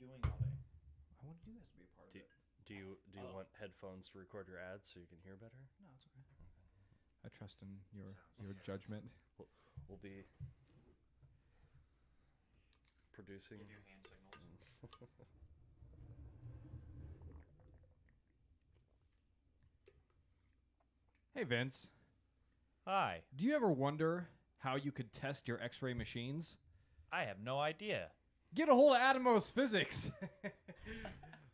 doing all day? I want you guys to be a part of it. Do you want headphones to record your ads so you can hear better? No, it's okay. I trust in your judgment. We'll be producing. You do hand signals. Hey, Vince. Hi. Do you ever wonder how you could test your X-ray machines? I have no idea. Get a hold of Atomos Physics.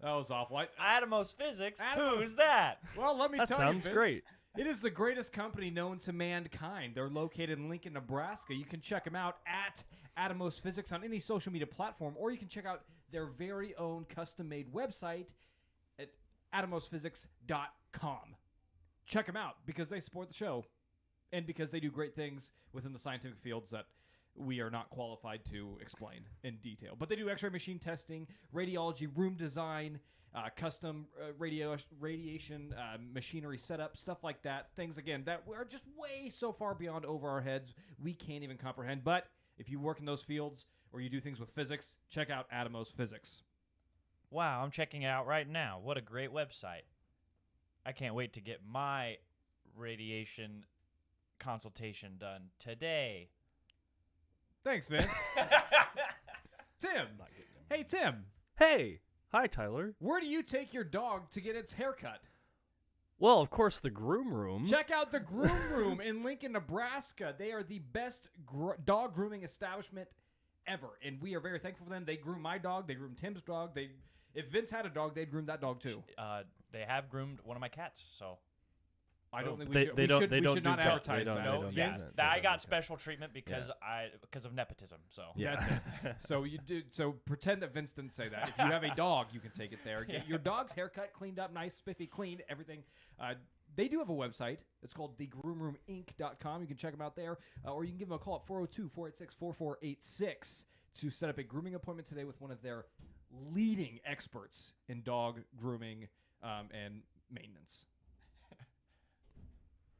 That was awful. Atomos Physics? Atomos- Who's that? Well, let me That tell you, sounds Vince, great. It is the greatest company known to mankind. They're located in Lincoln, Nebraska. You can check them out at Atomos Physics on any social media platform, or you can check out their very own custom-made website at atomosphysics.com. Check them out because they support the show and because they do great things within the scientific fields that we are not qualified to explain in detail. But they do X-ray machine testing, radiology, room design, custom radiation machinery setup, stuff like that. Things, again, that are just way so far beyond over our heads we can't even comprehend. But if you work in those fields or you do things with physics, check out Atomos Physics. Wow, I'm checking it out right now. What a great website. I can't wait to get my radiation consultation done today. Thanks, Vince. Tim. Hey, Tim. Hey, hi Tyler. Where do you take your dog to get its haircut? Well, of course, the groom room. Check out the Groom Room in Lincoln, Nebraska. They are the best dog grooming establishment ever, and we are very thankful for them. They groom my dog. They groom Tim's dog. If Vince had a dog, they'd groom that dog too. They have groomed one of my cats, so I don't think They we don't should not do advertise they don't- that. they no, don't yeah, do that. I They got don't do special treatment because of nepotism. So Yeah. That's it. So you do. So pretend that Vince didn't say that. If you have a dog, you can take it there. Get your dog's haircut cleaned up, nice, spiffy, clean, everything. They do have a website. It's called thegroomroominc.com. You can check them out there, or you can give them a call at 402-486-4486 to set up a grooming appointment today with one of their leading experts in dog grooming and maintenance.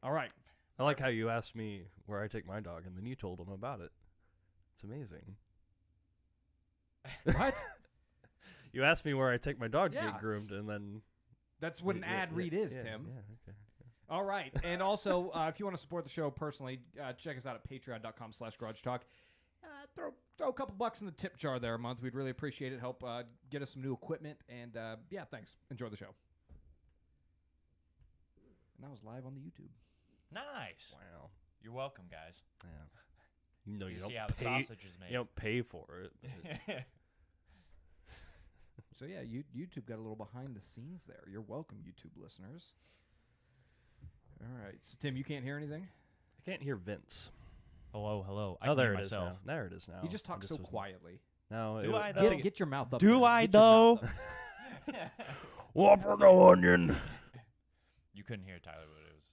All right. I like how you asked me where I take my dog, and then you told him about it. It's amazing. What? You asked me where I take my dog to Yeah. get groomed, and then That's what an ad read is, Tim. Yeah, okay. All right. And also, if you want to support the show personally, check us out at patreon.com/GarageTalk. Throw a couple bucks in the tip jar there a month. We'd really appreciate it. Help get us some new equipment. And, yeah, thanks. Enjoy the show. And that was live on the YouTube. nice. Wow. You're welcome, guys. Yeah. You know, You don't see how the pay. sausage is made. You don't pay for it. but- So, yeah, YouTube got a little behind the scenes there. You're welcome, YouTube listeners. All right. So, Tim, you can't hear anything? I can't hear Vince. Hello. I Oh, can there hear it is myself. now. There it is now. You just talk I so was- quietly. No. Do I, I though? think Get your mouth up. Do there. I, Get your mouth though? up. Whopper no onion. You couldn't hear Tyler, but it was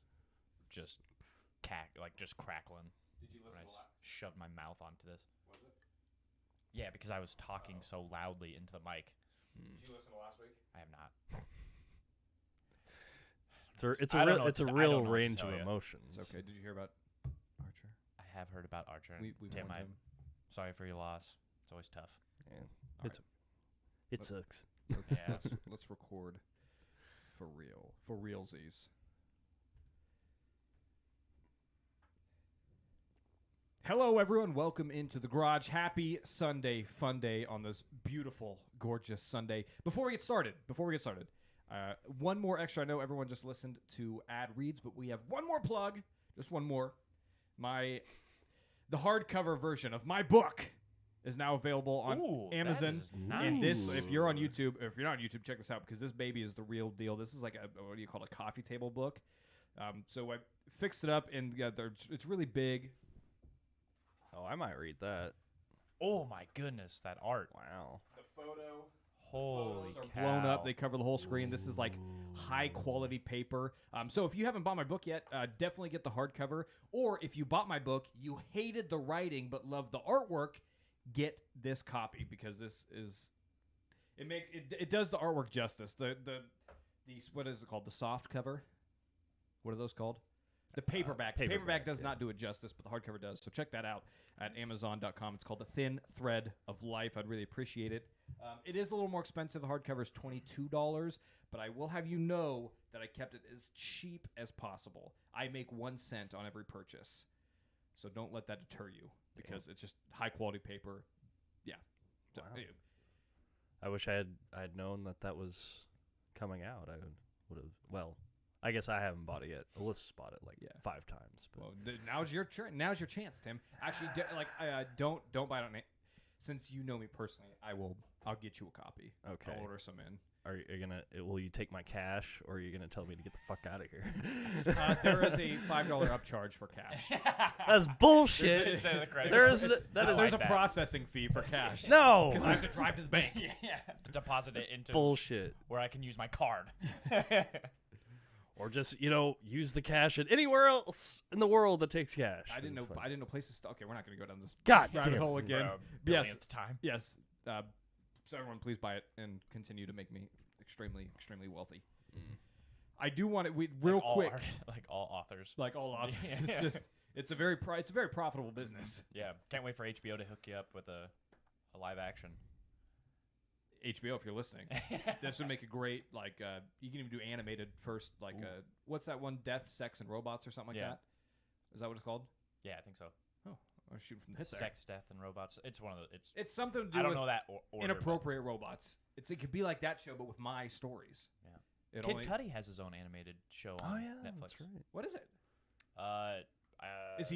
just just crackling. Did you When I shoved my mouth onto this. Was it? Yeah, because I was talking so loudly into the mic. Did you listen to last week? I have not. It's I a don't real know it's a what to- I real don't know what to range tell of ya. emotions. It's okay. Did you hear about Archer? I have heard about Archer. And We Tim, warned I'm him. sorry for your loss. It's always tough. Yeah. All It sucks. Yeah. Let's record for real. For realsies. Hello, everyone. Welcome into the garage. Happy Sunday, fun day on this beautiful, gorgeous Sunday. Before we get started, one more extra. I know everyone just listened to ad reads, but we have one more plug. Just one more. The hardcover version of my book is now available on Ooh, that Amazon. is And this, nice. if you're on YouTube, or if you're not on YouTube, check this out because this baby is the real deal. This is like what do you call it, a coffee table book. So I fixed it up, and it's really big. Oh, I might read that. Oh my goodness, that art! Wow. The photo. Holy Photos are cow! blown up. They cover the whole screen. This is like high quality paper. So if you haven't bought my book yet, definitely get the hardcover. Or if you bought my book, you hated the writing but loved the artwork, get this copy because this is it does the artwork justice. The what is it called? The soft cover. What are those called? The paperback. The paperback does not do it justice, but the hardcover does. So check that out at Amazon.com. It's called The Thin Thread of Life. I'd really appreciate it. It is a little more expensive. The hardcover is $22, but I will have you know that I kept it as cheap as possible. I make 1 cent on every purchase, so don't let that deter you because it's just high quality paper. Yeah. So, Wow. anyway. I wish I had known that was coming out. I would have. Well, I guess I haven't bought it yet. Alyssa's bought it like 5 times. But Well, now's your now's your chance, Tim. Actually, don't buy it on it. Since you know me personally, I'll get you a copy. okay. I'll order some in. Are you gonna? Will you take my cash, or are you gonna tell me to get the fuck out of here? There is a $5 upcharge for cash. That's bullshit. Instead of the credit There card. is that I is There's like a that. processing fee for cash. no Because I have to drive to the bank. Yeah, deposit it into bullshit. where I can use my card. Or just use the cash at anywhere else in the world that takes cash. I didn't It's know. fine. I didn't know places. Okay, we're not going to go down this God rabbit damn. hole again. For a Yes. billionth time. Yes. So everyone, please buy it and continue to make me extremely, extremely wealthy. I do want it. Real Like all quick, like all authors. like all authors. Yeah. It's just it's a very profitable business. Yeah, can't wait for HBO to hook you up with a live action. HBO, if you're listening, this would make a great you can even do animated first. What's that one? Death, Sex, and Robots or something like Yeah. that. Is that what it's called? Yeah, I think so. Oh, I was shooting from the hip there. Sex, Death, and Robots. It's one of the. It's something to do I don't with know that order. but inappropriate robots. It could be like that show, but with my stories. Yeah. It Kid only, Cudi has his own animated show on Oh yeah, Netflix. that's right. what is it? Is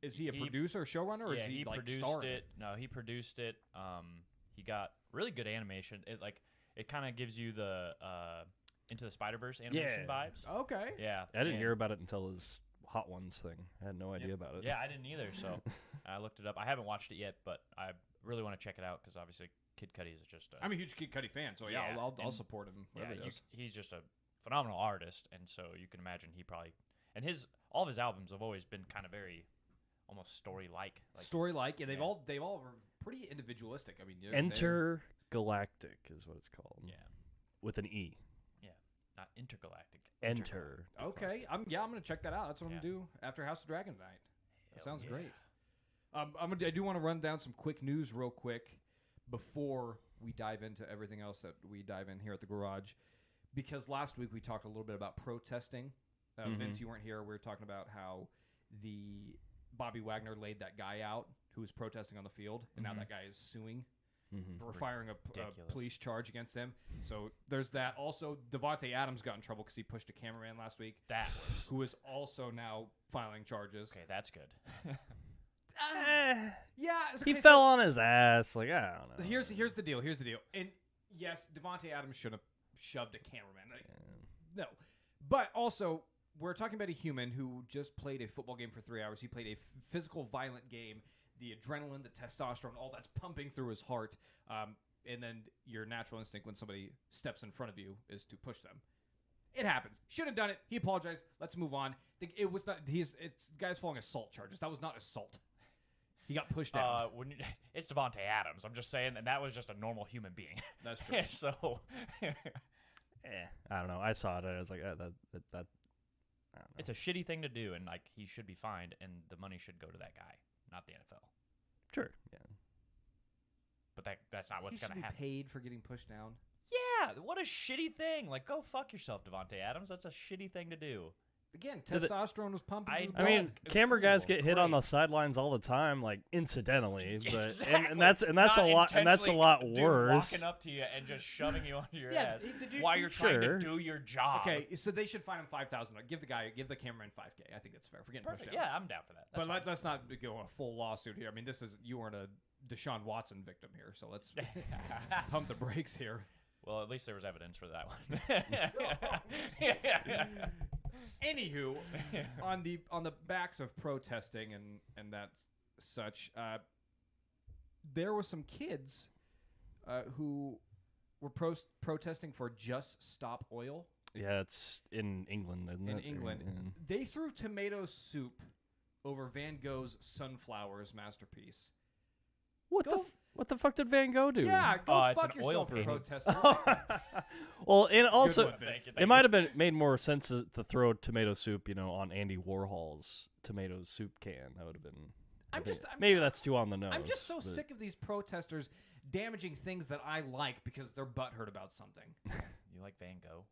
Is he a He- producer or showrunner, or yeah, is he like produced starring? it. No, he produced it. He got really good animation. It kind of gives you the Into the Spider-Verse animation Yeah. vibes. Okay. Yeah, I didn't and- hear about it until his Hot Ones thing. I had no idea about it. Yeah, I didn't either. So I looked it up. I haven't watched it yet, but I really want to check it out because obviously Kid Cudi is just. I'm a huge Kid Cudi fan, so yeah, Yeah, I'll and- support him. Whatever he does. he's just a phenomenal artist, and so you can imagine he probably all of his albums have always been kind of very almost story-like. Story like, yeah, they've Yeah. all were pretty individualistic. I mean, Intergalactic is what it's called. Yeah, With an E. not intergalactic. Enter. Okay, I'm gonna check that out. That's what I'm Yeah. gonna do after House of Dragon tonight. That Hell sounds yeah. great. I do want to run down some quick news real quick before we dive into everything else that we dive in here at the garage, because last week we talked a little bit about protesting. Vince, you weren't here. We were talking about how the Bobby Wagner laid that guy out who was protesting on the field, and now Mhm. that guy is suing Mm-hmm. for firing a Ridiculous. police charge against him. So there's that. Also, Devontae Adams got in trouble because he pushed a cameraman last week, That was who is also now filing charges. okay. That's good. Yeah, He okay, fell so on his ass. Like, I don't know. Here's the deal. And yes, Devontae Adams should have shoved a cameraman. No, but also we're talking about a human who just played a football game for 3 hours. He played a physical, violent game. The adrenaline, the testosterone, all that's pumping through his heart. And then your natural instinct when somebody steps in front of you is to push them. It happens. Should have done it. He apologized. Let's move on. It was not. It's guys falling assault charges. That was not assault. He got pushed down. It's Devontae Adams. I'm just saying, and that was just a normal human being. That's true. So I don't know. I saw it. And I was like, that. I don't know. it's a shitty thing to do, and like he should be fined, and the money should go to that guy, not the NFL. Sure. Yeah. But that's not what's He should gonna be happen. paid for getting pushed down. Yeah, what a shitty thing. Like, go fuck yourself, Devontae Adams. That's a shitty thing to do. Again, Did it- testosterone was pumping. I- to the I blood. mean, camera guys cool, get hit on the great. sidelines all the time, like incidentally, but Exactly. and that's Not a lot intentionally, worse. Walking up to you and just shoving you onto your Yeah, ass did you- while you're trying Sure. to do your job. okay, so they should fine him $5,000. Give the cameraman $5K. I think that's fair for getting Perfect. pushed down. Yeah, I'm down for that. That's But let's not go on a full lawsuit here. I mean, you weren't a Deshaun Watson victim here, so let's fine. pump the brakes here. Well, at least there was evidence for that one. Anywho, on the backs of protesting and that such, there were some kids who were protesting for Just Stop Oil Yeah, it's in England, isn't in it? England. Yeah. They threw tomato soup over Van Gogh's Sunflowers masterpiece. What the fuck did Van Gogh do? Yeah, go It's fuck an oil yourself, painting. protester. Well, and also one, Vince. Thank you, it might have been made more sense to throw tomato soup, on Andy Warhol's tomato soup can. That would have been. Maybe that's too on the nose. I'm just so but- sick of these protesters damaging things that I like because they're butthurt about something. You like Van Gogh?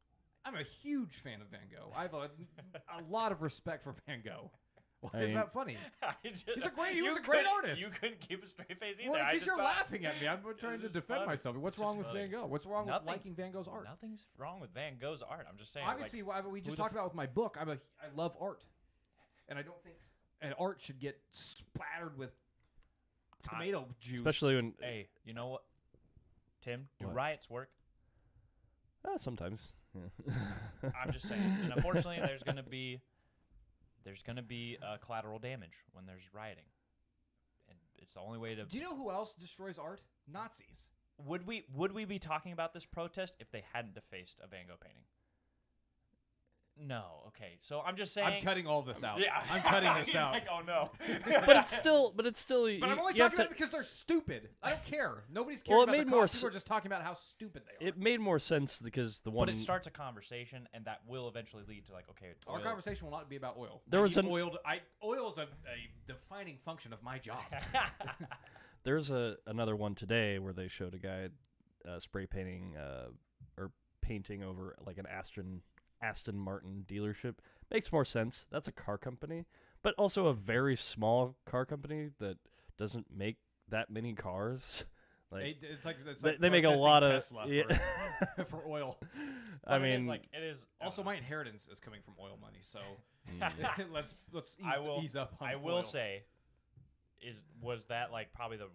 I'm a huge fan of Van Gogh. I have a lot of respect for Van Gogh. Why I is mean- that funny? He You was a great couldn't- artist. You couldn't keep a straight face either. Well, I because just you're thought- laughing at me. I'm trying to just defend funny. myself. What's It's wrong just with funny. Van Gogh? What's wrong Nothing- with liking Van Gogh's art? Nothing's wrong with Van Gogh's art. I'm just saying. Obviously, we just who talked the about with my book. I love art, and I don't think an art should get splattered with tomato juice. especially when Hey, you know what? Tim, do What? riots work? sometimes. Yeah. I'm just saying. And unfortunately, there's gonna be collateral damage when there's rioting, and it's the only way to. Do you know who else destroys art? Nazis. Would we be talking about this protest if they hadn't defaced a Van Gogh painting? No. Okay. So I'm just saying. I'm cutting all this out. Yeah. I'm cutting this out. Like, oh no. but it's still. But I'm only you have talking about to- it because they're stupid. I don't care. Nobody's Well, caring it about made the more cause. People s- are just talking about how stupid they are. It made more sense because the one. But it starts a conversation, and that will eventually lead to like, okay, Our oil- conversation will not be about oil. There was oil is a defining function of my job. There's another one today where they showed a guy spray painting or painting over like an Aston Martin dealership. Makes more sense. That's a car company, but also a very small car company that doesn't make that many cars. Like It's like they make a lot of Tesla yeah. for oil. I But it is mean, like it is. Also, my inheritance is coming from oil money, so mm, let's ease up. On I the will oil. say, was that like probably the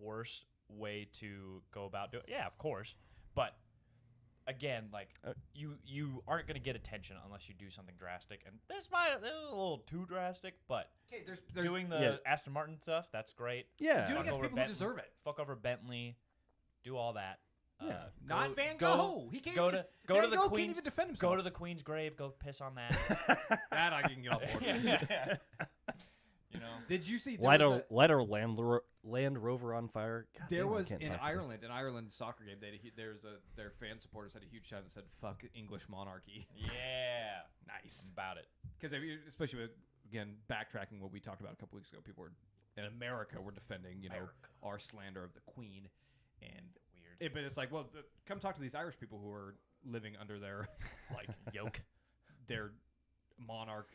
worst way to go about doing? Yeah, of course. But again, like you aren't gonna get attention unless you do something drastic, and this is a little too drastic. But Okay, there's doing the Yeah. Aston Martin stuff, that's great. yeah. do it Fuck against over people who Bentley. deserve it. Fuck over Bentley, do all that. Yeah. Not Van Gogh. He can't go even, to go Van to the Gogh can't Queen's even defend himself. go to the Queen's grave. Go piss on that. that. I can get on board. with. You know. Did you see? Light a Land Rover on fire. God There damn, I was can't in talk today. Ireland soccer game. Their fan supporters had a huge sign that said "fuck English monarchy." Yeah. Nice. I'm about it. Because especially with, again, backtracking what we talked about a couple weeks ago, people were in America were defending America. our slander of the Queen, and Weird. but it's like, well, come talk to these Irish people who are living under their like Yoke. their monarch.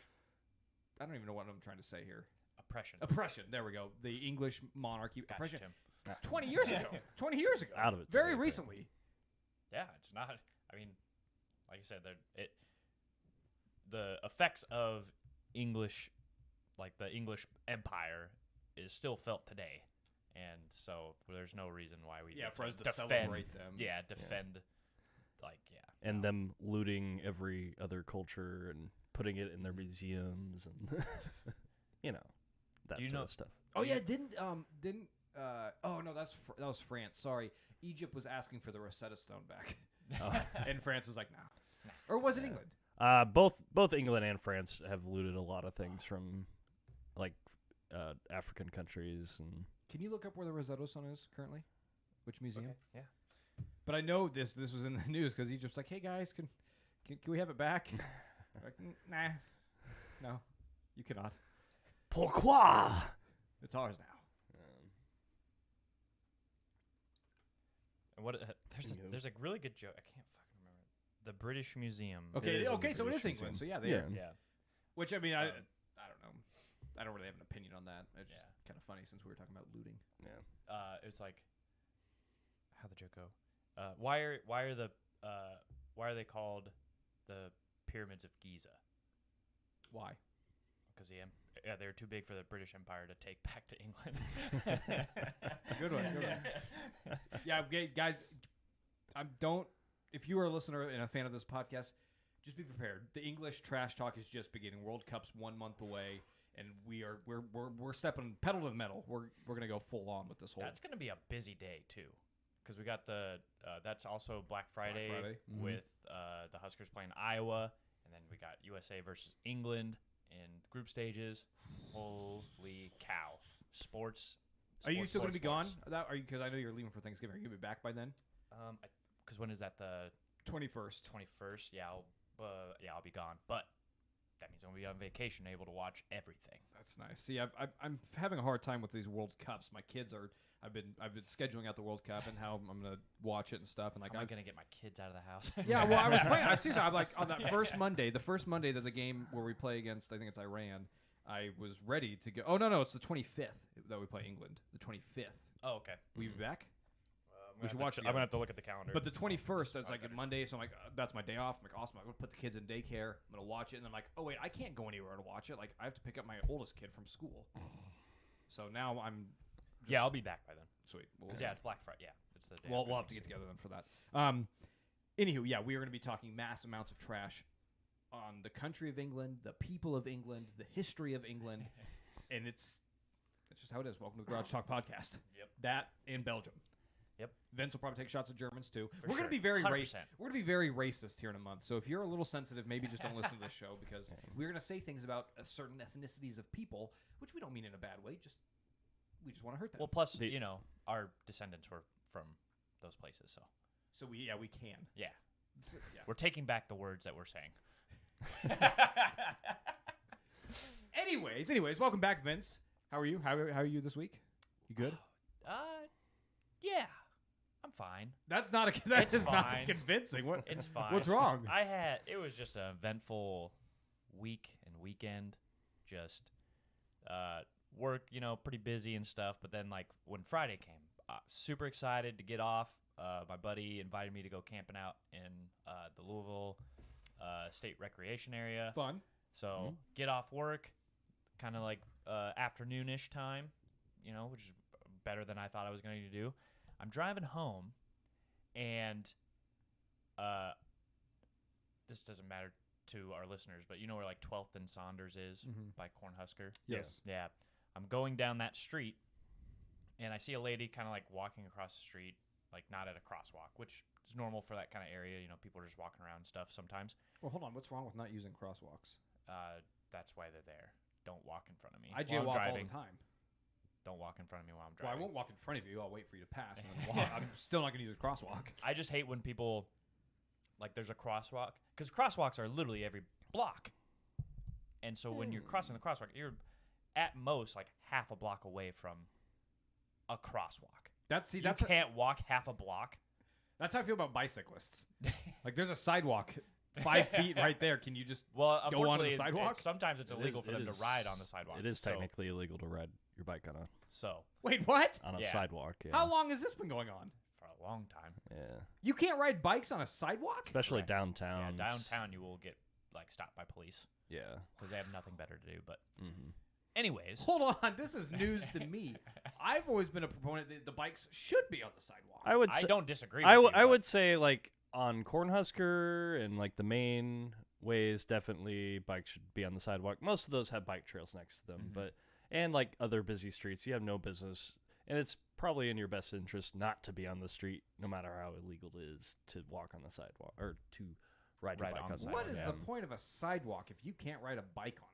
I don't even know what I'm trying to say here. Oppression. Oppression. There we go. The English monarchy Gotcha, oppression. Tim. 20 years ago. 20 years ago. Out of it Very today, recently. Yeah, it's not. I mean, like I said, the effects of English, like the English Empire, is still felt today, and so there's no reason why we Yeah, need for us to defend, celebrate them. Yeah, defend. Like And them looting every other culture and putting it in their museums and you know that Do you sort know- of stuff. Oh yeah, didn't oh no, that was France. Sorry. Egypt was asking for the Rosetta Stone back. And France was like, "Nah." Or was it England? Both England and France have looted a lot of things from like African countries and Can you look up where the Rosetta Stone is currently? Which museum? yeah. But I know this was in the news because Egypt's like, "Hey guys, can we have it back?" Like, nah, no, you cannot. Pourquoi? It's ours now. And what Anywho. there's a really good joke. I can't fucking remember it. The British Museum. Okay, is in the okay, so it British is England. Museum. So yeah, they Yeah. are. Yeah. Which I mean, I Um, don't know. I don't really have an opinion on that. It's Yeah. just kind of funny since we were talking about looting. Yeah. It's like how the joke go. Why are they called the pyramids of Giza? Why? Because they were too big for the British Empire to take back to England. Good one. Good one. Yeah, okay, guys. If you are a listener and a fan of this podcast, just be prepared. The English trash talk is just beginning. World Cup's 1 month away, and we're stepping pedal to the metal. We're gonna go full on with this whole. That's gonna be a busy day too, because we got the that's also Black Friday, Friday. Mhm. with the Huskers playing Iowa, and then we got USA versus England in group stages. Holy cow! Sports. Are you still gonna be gone? sports. Because I know you're leaving for Thanksgiving. Are you gonna be back by then? Because when is that? The 21st. 21st. Yeah, I'll be gone. But that means I'm gonna be on vacation, able to watch everything. That's nice. See, I'm having a hard time with these World Cups. My kids are. I've been scheduling out the World Cup and how I'm gonna watch it and stuff. And like, How am I gonna get my kids out of the house? yeah, well, I was playing. Seriously, I'm like on that first Monday, the first Monday that the game where we play against, I think it's Iran. I was ready to go. Oh no, it's the 25th that we play England. The 25th. Oh, okay. Will you be back? We should watch it I'm gonna together. have to look at the calendar. But the 21st, that's like better. a Monday, so I'm like, that's my day off. I'm like, awesome. I'm gonna put the kids in daycare. I'm gonna watch it, and I'm like, oh wait, I can't go anywhere to watch it. Like, I have to pick up my oldest kid from school. So now I'm. yeah, I'll be back by then. Sweet. Cause yeah, it's Black Friday. Yeah, it's the day. Well, after we'll have to get Thanksgiving. together then for that. Anywho, yeah, we are going to be talking mass amounts of trash on the country of England, the people of England, the history of England, and it's just how it is. Welcome to the Garage Talk Podcast. Yep. That and Belgium. Yep. Vince will probably take shots at Germans too. For We're going sure. to be very 100%. We're going to be very racist here in a month. So if you're a little sensitive, maybe just don't listen to this show because we're going to say things about certain ethnicities of people, which we don't mean in a bad way. We just want to hurt them. Well, plus our descendants were from those places, so so we can. yeah, Yeah. we're taking back the words that we're saying. Anyways, welcome back, Vince. How are you? How are you this week? You good? Yeah, I'm fine. That's not It's not fine. convincing. What? It's fine. What's wrong? It was just an eventful week and weekend. Just work, pretty busy and stuff. But then, like, when Friday came, super excited to get off. My buddy invited me to go camping out in the Louisville State Recreation area. Fun. So get off work, kind of like afternoonish time, which is better than I thought I was going to do. I'm driving home, and this doesn't matter to our listeners, but you know where like 12th and Saunders is by Cornhusker? Yes. Yeah. I'm going down that street, and I see a lady kind of like walking across the street, like not at a crosswalk, which is normal for that kind of area. People are just walking around and stuff sometimes. Well, hold on. What's wrong with not using crosswalks? That's why they're there. Don't walk in front of me. I while I'm jaywalk all driving. the time. Don't walk in front of me while I'm Well, I driving. won't walk in front of you. I'll wait for you to pass and then walk. I'm still not going to use a crosswalk. I just hate when people, like, there's a crosswalk. Because crosswalks are literally every block. And so when you're crossing the crosswalk, you're at most, like, half a block away from a crosswalk. You You can't walk half a block. That's how I feel about bicyclists. Like, there's a sidewalk 5 feet right there. Can you just Well, go on unfortunately, the sidewalk? sometimes it's illegal for them It to is- ride on the sidewalk. It is technically illegal to ride your bike on Wait, what? a Yeah. sidewalk. Yeah. How long has this been going on? For a long time. Yeah. You can't ride bikes on a sidewalk? Especially Correct. downtown. Yeah, downtown you will get, like, stopped by police Yeah. because they have nothing better to do. But Mm-hmm. anyways, Hold on, this is news to me. I've always been a proponent that the bikes should be on the sidewalk. I would. I Say, don't disagree with I you. but would say like on Cornhusker and like the main ways, definitely bikes should be on the sidewalk. Most of those have bike trails next to them, but and like other busy streets, you have no business, and it's probably in your best interest not to be on the street, no matter how illegal it is to walk on the sidewalk or to ride your Ride bike on on the the What sidewalk. is Yeah. the point of a sidewalk if you can't ride a bike on it?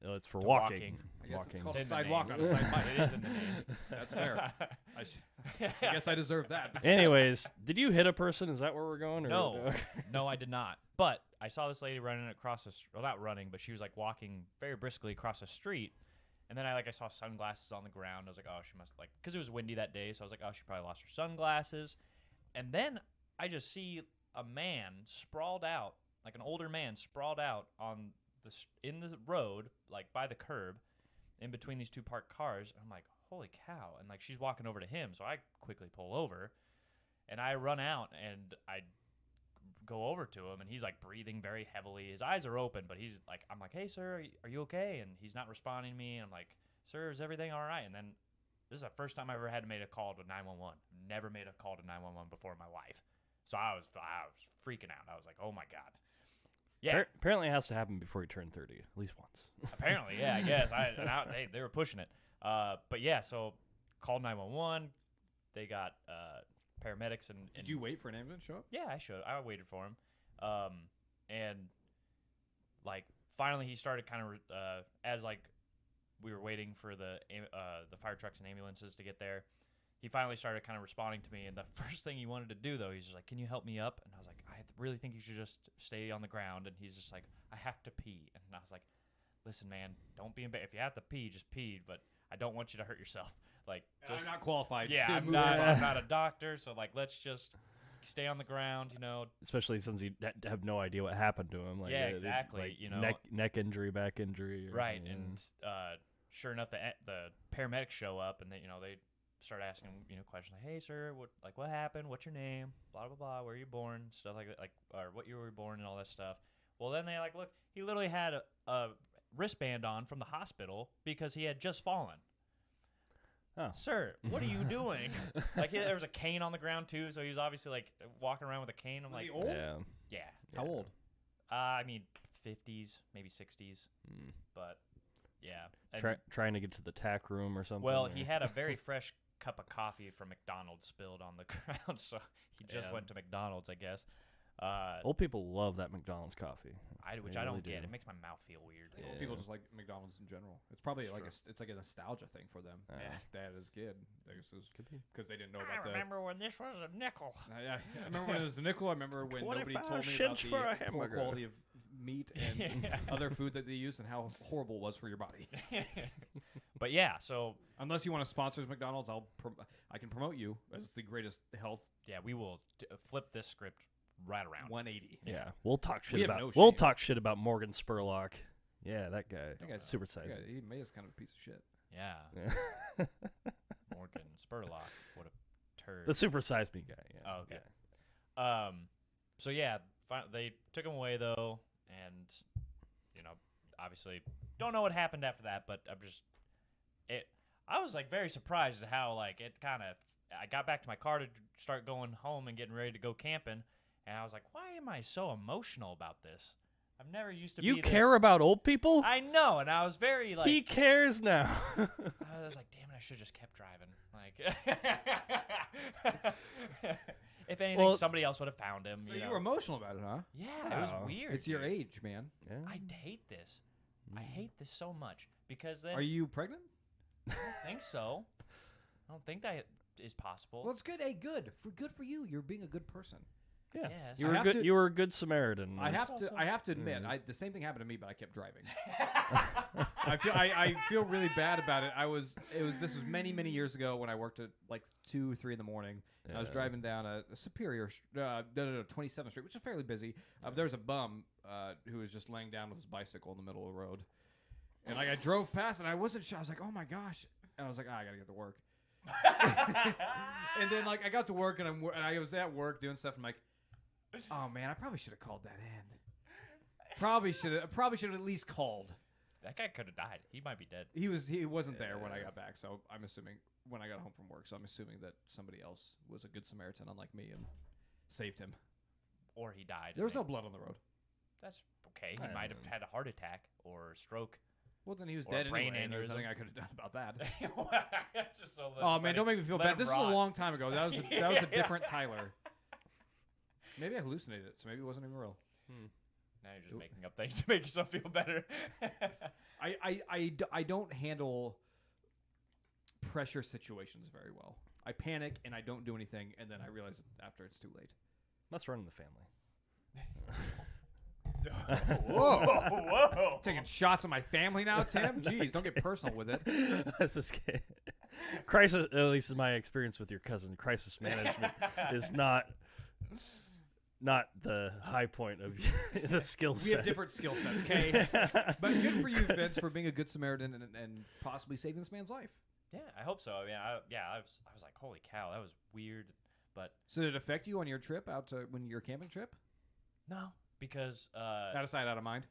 It's for To walking. walking. I guess Walking. it's called It's a in the sidewalk, name. not a side bike. It is in the name. That's fair. I guess I deserve that. But Anyways, did you hit a person? Is that where we're going? Or No, no, I did not. But I saw this lady running across the well, not running, but she was like walking very briskly across the street. And then I saw sunglasses on the ground. I was like, oh, she must because it was windy that day. So I was like, oh, she probably lost her sunglasses. And then I just see a man sprawled out, like an older man sprawled out on in the road, like by the curb, in between these two parked cars. And I'm like, holy cow! And like she's walking over to him, so I quickly pull over, and I run out and I go over to him, and he's like breathing very heavily. His eyes are open, but he's like, I'm like, hey sir, are you okay? And he's not responding to me. And I'm like, sir, is everything all right? And then this is the first time I ever had made a call to 911. Never made a call to 911 before in my life. So I was freaking out. I was like, oh my god. Yeah, Apparently, it has to happen before you turn 30, at least once. apparently, yeah, I guess. They were pushing it. But yeah, so called 911. They got paramedics and did you wait for an ambulance to show up? Yeah, I waited for him. And like finally he started kind of as like we were waiting for the fire trucks and ambulances to get there. He finally started kind of responding to me, and the first thing he wanted to do though, he's just like, "Can you help me up?" And I was like, "I really think you should just stay on the ground." And he's just like, I have to pee. And I was like, listen, man, don't be embarrassed. If you have to pee, just pee. But I don't want you to hurt yourself. Like, I'm not qualified. yeah, to I'm move not, around. I'm not a doctor. So, like, let's just stay on the ground, you know. Especially since you have no idea what happened to him. Like, Yeah, exactly, you know. neck injury, back injury. Or, Right. yeah. And sure enough, the paramedics show up and they, you know, they start asking, you know, questions like, hey, sir, what happened? What's your name? Blah, blah, blah. Where are you born? Stuff like that, like, or what year were you born and all that stuff. Well, then they like, look, he literally had a wristband on from the hospital because he had just fallen. Oh. Sir, what are you doing? Like, there was a cane on the ground too, so he was obviously like walking around with a cane. I'm Was like, he old? Yeah. yeah. How old? I mean, 50s, maybe 60s, Mm. but yeah. And, Trying to get to the tack room or something. well, or- he had a very fresh cup of coffee from McDonald's spilled on the ground, so he just Yeah. went to McDonald's, I guess. Old people love that McDonald's coffee. Which They I don't really get. do. It makes my mouth feel weird. Old Yeah. people just like McDonald's in general. It's probably It's like true. it's like a nostalgia thing for them. Yeah. That is good. Could be. Because they didn't know I about the. remember when this was a nickel. I remember when it was a nickel. I remember when nobody 25 told me about cents the for a poor hamburger. quality of meat and Yeah. other food that they used and how horrible it was for your body. But yeah, so Unless you want to sponsor McDonald's, I can promote you as the greatest health yeah, we will flip this script right around. 180. Yeah, we'll talk shit We have about no we'll shame. talk shit about Morgan Spurlock. Yeah, that guy. That guy's Super size. Yeah, he may is kind of a piece of shit. Yeah, Yeah. Morgan Spurlock, what a turd. The super size me guy. Yeah. Oh, okay. Yeah. So yeah, they took him away though, and you know, obviously don't know what happened after that, but I was like very surprised at how like it kind of. I got back to my car to start going home and getting ready to go camping, and I was like, why am I so emotional about this? I've never used to You be care about old people? I know, and I was very like. He cares now. I was like, damn it, I should have just kept driving. Like, if anything, Well- somebody else would have found him. So you you know? were emotional about it, huh? Yeah, it was Wow. weird. It's your dude. age, man. Yeah. I hate this. I hate this so much because then Are you pregnant? I don't think so. I don't think that is possible. Well, it's good. Hey, good. Good for you. You're being a good person. Yeah. Yes. You I were have good. to- You were a good Samaritan. I have also- to admit, Yeah. the same thing happened to me, but I kept driving. I feel really bad about it. This was many years ago when I worked at like 2-3 in the morning. And I was Yeah. driving down a Superior, 27th Street, which is fairly busy. There was a bum who was just laying down with his bicycle in the middle of the road, and like I drove past and I wasn't sure. I was like, oh my gosh, and I was like, I gotta get to work. And then like I got to work and I was at work doing stuff. And I'm like, oh man, I probably should have called that in. Probably should have at least called. That guy could have died. He might be dead. He wasn't there when I got back, so I'm assuming when I got home from work. So I'm assuming that somebody else was a good Samaritan, unlike me, and saved him. Or he died. There was and no blood on the road. That's okay. I He might have don't know. had a heart attack or a stroke. Well, then he was Or a dead brain anyway. And there was aneurysm. nothing I could have done about that. Just so Oh just man, let don't him- make me feel let bad. him This rot. was a long time ago. That was a Yeah. different Tyler. Maybe I hallucinated it, so maybe it wasn't even real. Now you're just making up things to make yourself feel better. I don't handle pressure situations very well. I panic and I don't do anything, and then I realize after it's too late. Let's run in the family. Whoa. Whoa. Taking shots at my family now, Tim? Jeez, don't get personal with it. That's just kidding. Crisis, at least in my experience with your cousin, crisis management is not the high point of the skill We set. have different skill sets, okay? But good for you, Vince, for being a good Samaritan and possibly saving this man's life. Yeah, I hope so. I mean, I was like, holy cow, that was weird. But So did it affect you on your trip out to your camping trip? no, because Out of sight, out of mind.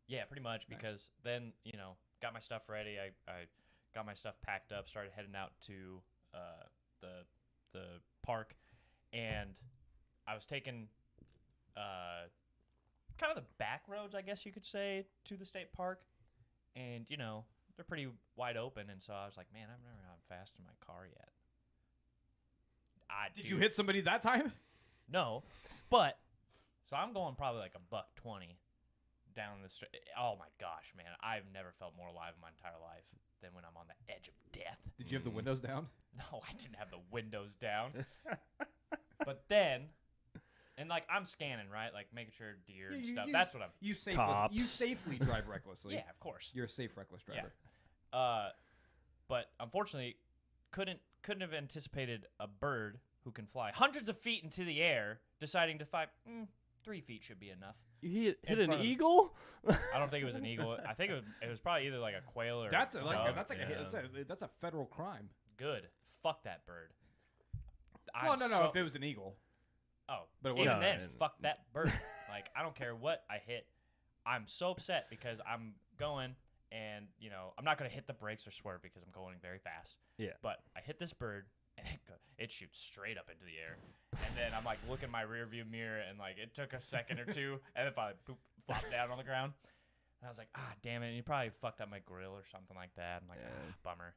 yeah, pretty much. Nice. Because then got my stuff ready. I got my stuff packed up, started heading out to the park, and I was taking kind of the back roads, I guess you could say, to the state park, and they're pretty wide open, and so I was like, man, I've never gone fast in my car yet. Did you hit somebody that time? No, but so I'm going probably like $120 down the street. Oh my gosh, man! I've never felt more alive in my entire life than when I'm on the edge of death. Did you have the windows down? No, I didn't have the windows down. But then And like I'm scanning, right? Like making sure deer and You- stuff. you That's s- what I'm. You safely Cops. drive recklessly. Yeah, of course. You're a safe reckless driver. But unfortunately, couldn't have anticipated a bird who can fly hundreds of feet into the air, deciding to fly 3 feet should be enough. You hit In an front of- eagle? I don't think it was an eagle. I think it was probably either like a quail or That's a like dove. that's like that's a federal crime. Good. Fuck that bird. Well, I'm no, so- if it was an eagle. Oh, But it even wasn't. then, No, fuck that bird. Like, I don't care what I hit. I'm so upset because I'm going and, I'm not going to hit the brakes or swerve because I'm going very fast. Yeah. But I hit this bird and it shoots straight up into the air. And then I'm like, look in my rear view mirror and like it took a second or two and then finally poop, flopped down on the ground. And I was like, damn it. And you probably fucked up my grill or something like that. I'm like, bummer.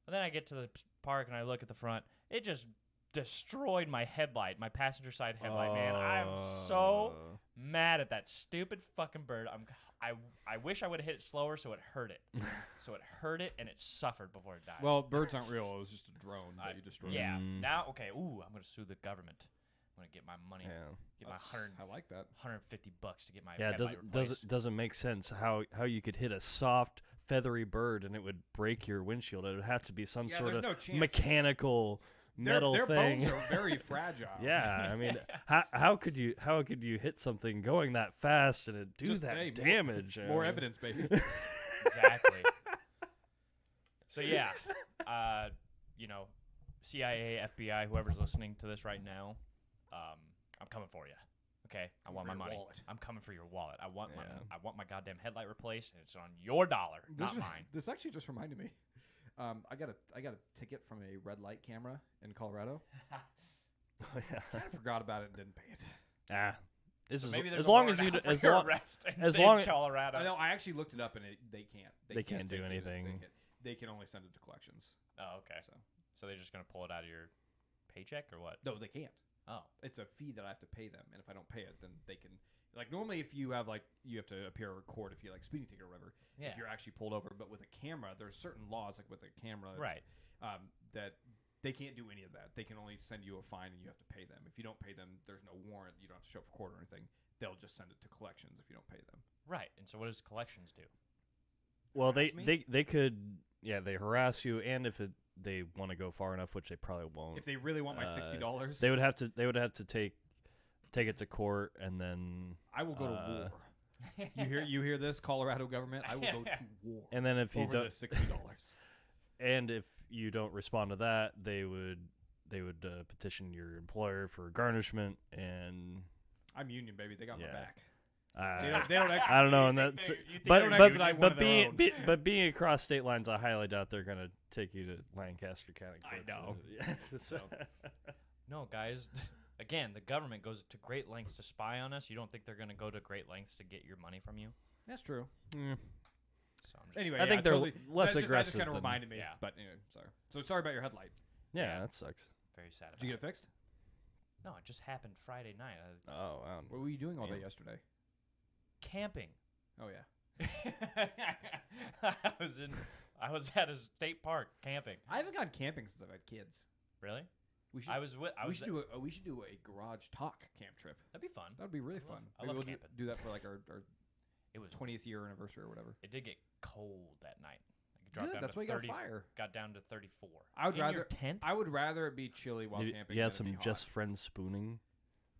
But then I get to the park and I look at the front. It just destroyed my headlight, my passenger side headlight, man. I'm so mad at that stupid fucking bird. I wish I would have hit it slower so it hurt it. So it hurt it and it suffered before it died. Well, birds aren't real. It was just a drone that you destroyed. yeah. Mm. Now, okay. Ooh, I'm gonna sue the government. I'm gonna get my money. Yeah. Get my I like that. $150 to get my Yeah, headlight replaced. doesn't make sense how you could hit a soft feathery bird and it would break your windshield. It would have to be some Yeah, sort there's of no chance. mechanical metal their thing. bones are very fragile. Yeah, I mean, how could you hit something going that fast and it do Just, that hey, damage? More evidence, baby. Exactly. So yeah, CIA, FBI, whoever's listening to this right now, I'm coming for you. Okay, I want For my your money. wallet. I'm coming for your wallet. I want Yeah. I want my goddamn headlight replaced, and it's on your dollar, not mine. This actually just reminded me. I got a ticket from a red light camera in Colorado. Oh, yeah. Kind of forgot about it and didn't pay it. This So is maybe there's as a long warrant as you out for as your long arrest as in long- Colorado. I know. I actually looked it up and they can't. They can't do take you- anything. They can only send it to collections. Oh, okay. So they're just gonna pull it out of your paycheck or what? No, they can't. Oh, It's a fee that I have to pay them, and if I don't pay it, then they can. Like normally, if you have you have to appear in court if you speeding ticket or whatever. yeah. If you're actually pulled over, but with a camera, there's certain laws like with a camera, Right. that they can't do any of that. They can only send you a fine and you have to pay them. If you don't pay them, there's no warrant. You don't have to show up for court or anything. They'll just send it to collections if you don't pay them. Right. And so what does collections do? Well, Harass me? they could they harass you, and if they want to go far enough, which they probably won't, If they really want my $60, they would have to take it to court, and then I will go to war. You hear this, Colorado government? I will go to war. and then if you over the don't $60. and if you don't respond to that, they would petition your employer for garnishment, and I'm union, baby. They got my Yeah. back. uh, They don't I don't know, and You think that's they- you think they but don't but expedite one but of their being own. but being across state lines, I highly doubt they're gonna take you to Lancaster County. I Court, know. Yeah. So, No, guys. Again, the government goes to great lengths to spy on us. You don't think they're going to go to great lengths to get your money from you? That's true. mm. So I'm just, Anyway, I think they're totally, less that aggressive just kind of than- reminded me. Yeah. But anyway, sorry. So sorry about your headlight. Yeah, that sucks. very sad about Did you get it fixed? No, it just happened Friday night. Oh wow. What were you doing all day Yeah. yesterday? Camping. Oh yeah. I was at a state park camping. I haven't gone camping since I've had kids. Really? We should. I was we should do a. We should do a garage talk camp trip. That'd be fun. That would be really I love- fun. I Maybe love we'll camping. do that for like our It was 20th year anniversary or whatever. It did get cold that night. Like it dropped Good. down That's to why you got 30 fire. got down to 34. I would In your rather- tent? I would rather it be chilly while You, camping. you had than it be some hot. just friends spooning.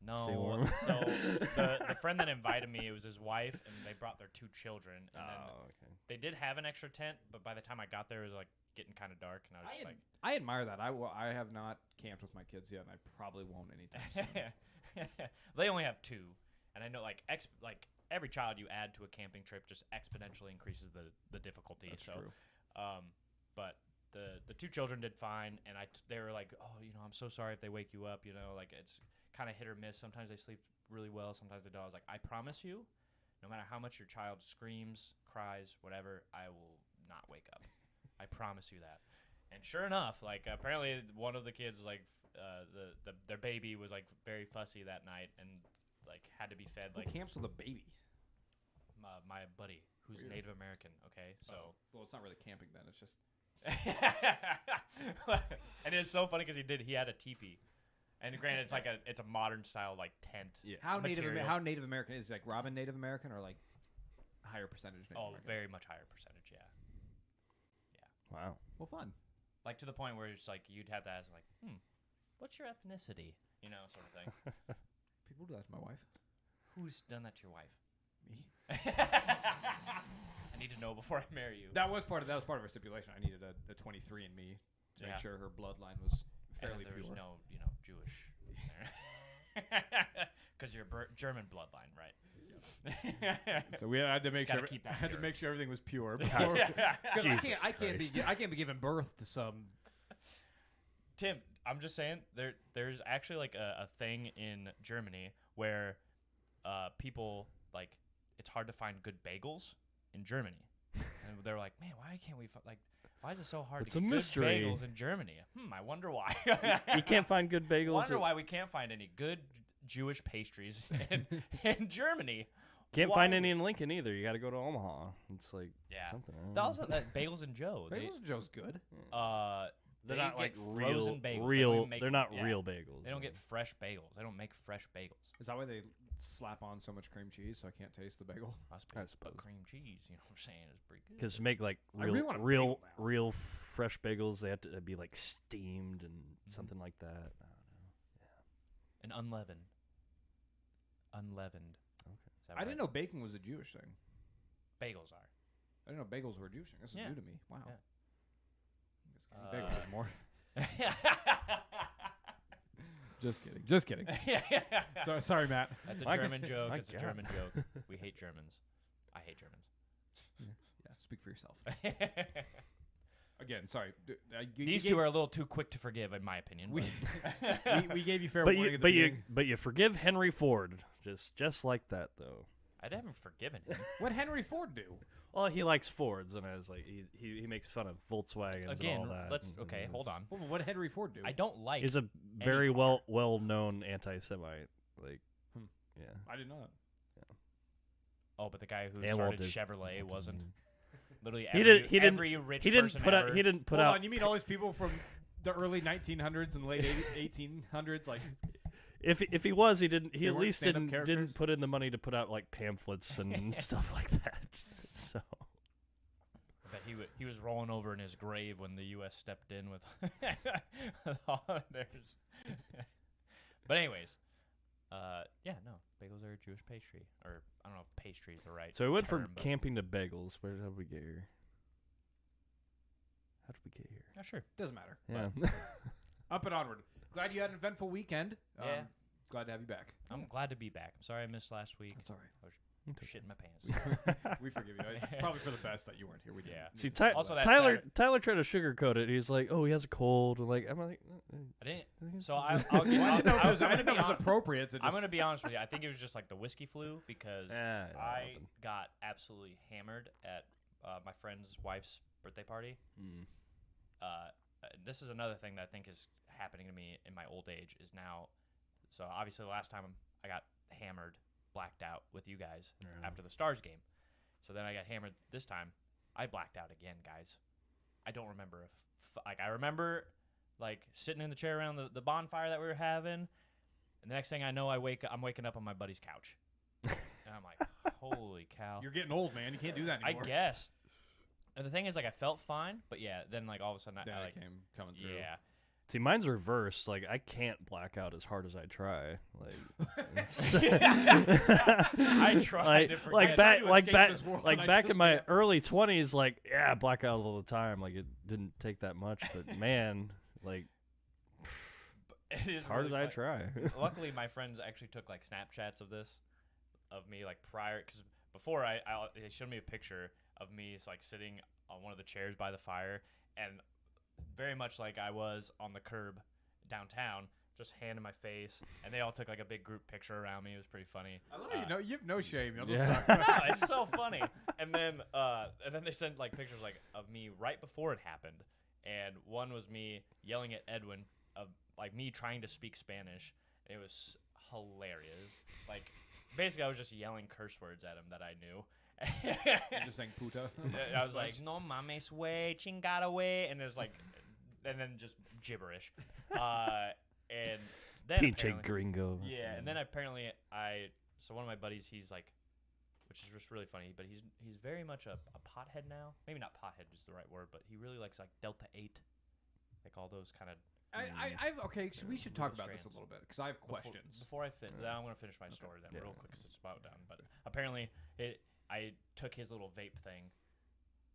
Stay No. warm. So the friend that invited me, it was his wife, and they brought their 2 children. And then Okay. they did have an extra tent, but by the time I got there, it was like getting kind of dark, and I was just like, I admire that. I have not camped with my kids yet, and I probably won't anytime soon. they only have 2, and I know like every child you add to a camping trip just exponentially increases the difficulty. That's so, true. But the 2 children did fine, and they were like, oh, I'm so sorry if they wake you up. Like it's kind of hit or miss. Sometimes they sleep really well, sometimes they don't. I was like, I promise you, no matter how much your child screams, cries, whatever, I will not wake up. I promise you that. And sure enough, like apparently one of the kids, like their baby was like very fussy that night and like had to be fed. Who Like camps with a baby? my buddy who's Weird. Native American. Okay, so well, it's not really camping then. It's just and it's so funny because he had a teepee. And granted, it's like it's a modern style like tent. Yeah. How material. how Native American is like Robin Native American or like higher percentage Native Oh, American? very much higher percentage. Yeah. Wow. Well, fun. Like to the point where it's like you'd have to ask like, what's your ethnicity? You know, sort of thing. People do that to my wife. Who's done that to your wife? Me. I need to know before I marry you. That was part of our stipulation. I needed a 23andMe to make sure her bloodline was And fairly then there was pure. no, Jewish. Because you're German bloodline, right? So we had to make Gotta sure keep that had to pure. make sure everything was pure. Before, 'cause Jesus I can't be giving birth to some. Tim, I'm just saying there's actually like a thing in Germany where people like it's hard to find good bagels in Germany, and they're like, man, why can't we why is it so hard It's to a get mystery. good bagels in Germany? I wonder why. You can't find good bagels. Wonder why we can't find any good Jewish pastries in Germany. Can't Why find would- any in Lincoln either. You got to go to Omaha. It's like Yeah. something. I don't know. Also, that Bagels and Joe. Bagels and Joe's good. They're they not like get frozen real, bagels. They don't real. even make- They're not yeah. real bagels. They don't get fresh bagels. They don't make fresh bagels. Is that why they slap on so much cream cheese so I can't taste the bagel? Must I be, suppose. but cream cheese, you know what I'm saying, is pretty good. Because to make like I really want a bagel now. real fresh bagels, they have to be like steamed and something like that. I don't know. And unleavened. Unleavened. Okay. Is that I didn't right? know bacon was a Jewish thing. Bagels are. I didn't know bagels were a Jewish thing. This is Yeah. new to me. Wow. Yeah. Bagels anymore. Just kidding. Just kidding. So, sorry, Matt. That's a My German God. joke. My It's a God. German joke. We hate Germans. I hate Germans. Yeah, speak for yourself. Again, sorry. These two are a little too quick to forgive, in my opinion. We, but we gave you fair But warning you, at the but you, beginning. but you forgive Henry Ford just like that though. I haven't forgiven him. What Henry Ford do? Well, he likes Fords, and I was like, he makes fun of Volkswagens Again, and all that. let's. and- Okay, and hold on. What did Henry Ford do? I don't like. He's a very well known anti-Semite. Like, yeah. I didn't know that. Oh, but the guy who And Walt started Disney. Chevrolet wasn't. Literally, He every, didn't- he didn't- every rich He didn't person put ever. out. He didn't put Hold out. on, you mean all these people from the early 1900s and late 1800s? Like, If he was, he didn't. He They at weren't least stand-up didn't characters? put in the money to put out like pamphlets and stuff like that. So That he was rolling over in his grave when the U.S. stepped in with all theirs. But anyways, yeah, no, bagels are a Jewish pastry, or I don't know if pastry is the right. we went term, from but- camping to bagels. Where did we get here? How did we get here? Yeah, sure. doesn't matter. Yeah. Up and onward. Glad you had an eventful weekend. Yeah. Glad to have you back. I'm glad to be back. I'm sorry I missed last week. That's all right. Shit in my pants. We forgive you. It's probably for the best that you weren't here. We didn't. Yeah. See, need to Also that. that Tyler Saturday- Tyler tried to sugarcoat it. He's like, "Oh, he has a cold." I'm like, I didn't. "He's So fine." I'll get. Well, I didn't know if it was, I'm I didn't know gonna if it be was appropriate to just. I'm gonna be honest with you. I think it was just like the whiskey flu because Yeah, I nothing. got absolutely hammered at my friend's wife's birthday party. Mm. This is another thing that I think is happening to me in my old age is now. So obviously, the last time I got hammered, blacked out with you guys Yeah. after the Stars game. So then I got hammered this time. I blacked out again, guys. I don't remember if like I remember like sitting in the chair around the bonfire that we were having, and the next thing I know, I'm waking up on my buddy's couch, and I'm like, holy cow! You're getting old, man. You can't do that I anymore. guess. And the thing is, like, I felt fine, but yeah, then like all of a sudden, Then I it like, came coming through. yeah, See, mine's reversed. Like, I can't black out as hard as I try. Like, I tried like, to forget. like I back, tried to like escape back, this world, like and I back just in my can't. early 20s. Like, yeah, I black out all the time. Like, it didn't take that much, but man, like, it is as hard really as I try. Luckily, my friends actually took like Snapchats of this, of me like prior, because before they showed me a picture of me like sitting on one of the chairs by the fire, and very much like I was on the curb downtown, just hand in my face, and they all took like a big group picture around me. It was pretty funny. I love how you have no shame. You'll just Yeah. talk. No, it's so funny. And then they sent like pictures like of me right before it happened, and one was me yelling at Edwin of like me trying to speak Spanish. It was hilarious. Like basically, I was just yelling curse words at him that I knew. You're just saying puta. I was like, "No mames, way, chingada way," and it was like, and then just gibberish. And then Pinche apparently, gringo. yeah, and then apparently so one of my buddies, he's like, which is just really funny, but he's very much a pothead now. Maybe not pothead is the right word, but he really likes like Delta 8, like all those kind of. Okay, so we should talk about this a strands. little bit because I have questions. Before I finish, I'm going to finish my story then Yeah. real quick because it's about done. But apparently, I took his little vape thing,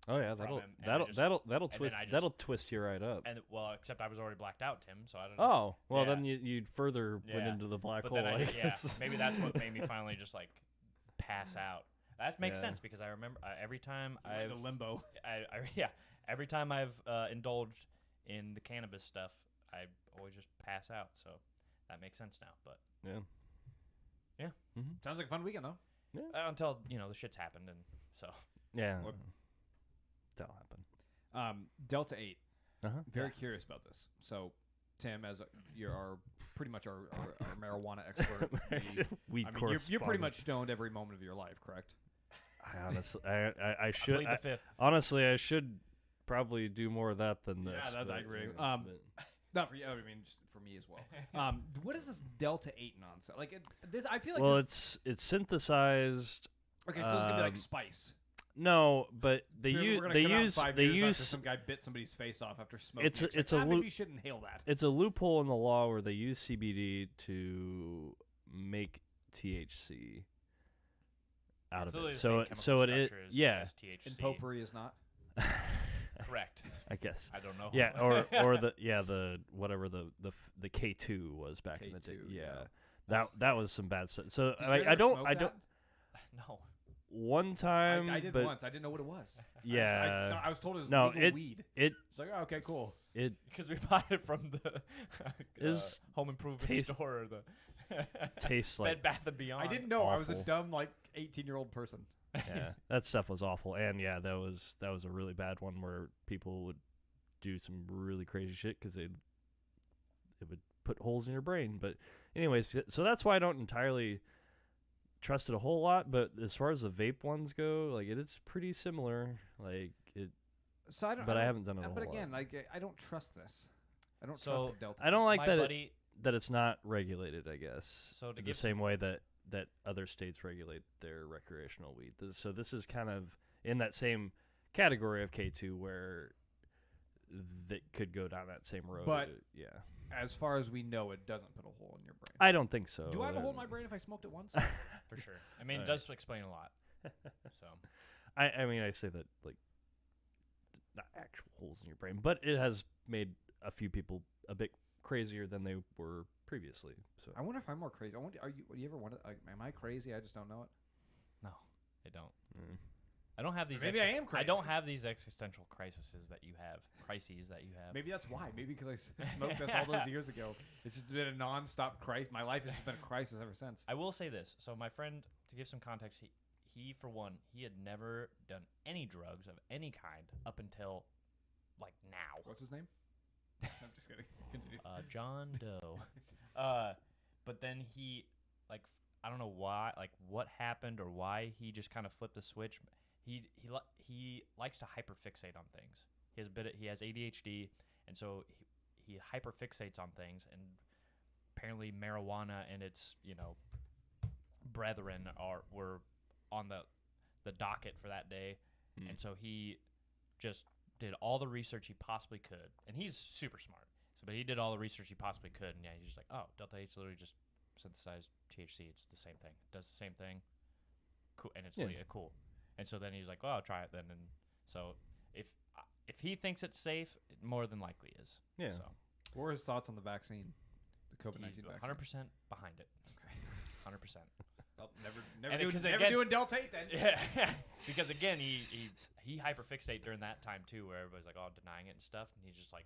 Oh yeah, from that'll him, and I that'll just- that'll that'll then twist I just- that'll twist you right up. and well, except I was already blacked out, Tim. So I don't know. Oh well, Yeah. then you'd further went Yeah. into the black But hole. then I guess. maybe that's what made me finally just like pass out. That makes Yeah. sense because I remember every time You went I've into limbo. every time I've indulged in the cannabis stuff, I always just pass out. So that makes sense now. But Yeah. Sounds like a fun weekend though. until the shit's happened, and so Yeah. What- That'll happen. Delta 8. Uh-huh. Very curious about this. So, Tim, as you're pretty much our marijuana expert. We I mean, you're pretty much stoned every moment of your life, correct? I honestly, I I should. plead the fifth. Honestly, I should probably do more of that than this. Yeah, that's but, aggravating. but- Not for you. I mean, just for me as well. What is this Delta 8 nonsense? Like this, I feel like. well, this, it's synthesized. okay. So it's gonna be like um, spice. No, but they We're use gonna they come out use 5 they years after use some guy bit somebody's face off after smoking. It's a- like, it's a maybe loop- you should inhale that. it's a loophole in the law where they use CBD to make THC out It's of literally it. the same chemical So it is structure yeah, as THC. And potpourri is not. Correct. I guess. I don't know. Yeah, or the whatever the K2 was back in the day. K2, Yeah. That was some bad stuff. So Did you like ever I don't smoke that? No. One time I did but once. I didn't know what it was. Yeah. I was told it was No, legal weed. it It's like, oh, okay, cool. it Because we bought it from the Is home improvement taste- store or the tastes Bed like Bath and Beyond. I didn't know. I was a awful. dumb 18-year-old person. yeah, that stuff was awful. And yeah, that was a really bad one where people would do some really crazy shit because it would put holes in your brain. But anyways, so that's why I don't entirely trust it a whole lot. But as far as the vape ones go, like it's pretty similar. Like it, So I don't. but I haven't done it a But whole again, lot. I don't trust this. I don't So, trust the Delta. I don't like My that buddy, that it's not regulated. I guess So to the give same way that other states regulate their recreational weed. So this is kind of in that same category of K2 where that could go down that same road. But- yeah, As far as we know, it doesn't put a hole in your brain. I don't think so. Do I have a hole in my brain if I smoked it once? for sure. I mean, it Alright. does explain a lot. So I mean, I say that like not actual holes in your brain, but it has made a few people a bit crazier than they were previously. So I wonder if I'm more crazy. Do you ever wonder? Am I crazy? I just don't know it. no, I don't. mm. I don't have these. Maybe I am I crazy. don't have these existential crises that you have. Crises that you have. Maybe that's why. Maybe because I smoked this all those years ago. It's just been a non-stop crisis. My life has just been a crisis ever since. I will say this. So my friend, to give some context, he for one, he had never done any drugs of any kind up until like now. What's his name? I'm just kidding. Continue. John Doe. But then he, like, I don't know why, like, what happened or why he just kind of flipped the switch. He likes to hyperfixate on things. He has ADHD, and so he hyperfixates on things. And apparently, marijuana and its brethren were on the docket for that day, Hmm. and so he just did all the research he possibly could, and he's super smart. So, but he did all the research he possibly could, and yeah, he's just like, oh, Delta 8's literally just synthesized THC. It's the same thing. It does the same thing. Cool, and it's Yeah. cool. And so then he's like, well, I'll try it then. And so if he thinks it's safe, it more than likely is. Yeah. So What were his thoughts on the vaccine? The COVID-19 he's vaccine. 100% behind it. Okay. 100%. Well, And because never again- doing Delta 8 then. Yeah, because again, he hyperfixate during that time too, where everybody's like, oh, denying it and stuff, and he's just like,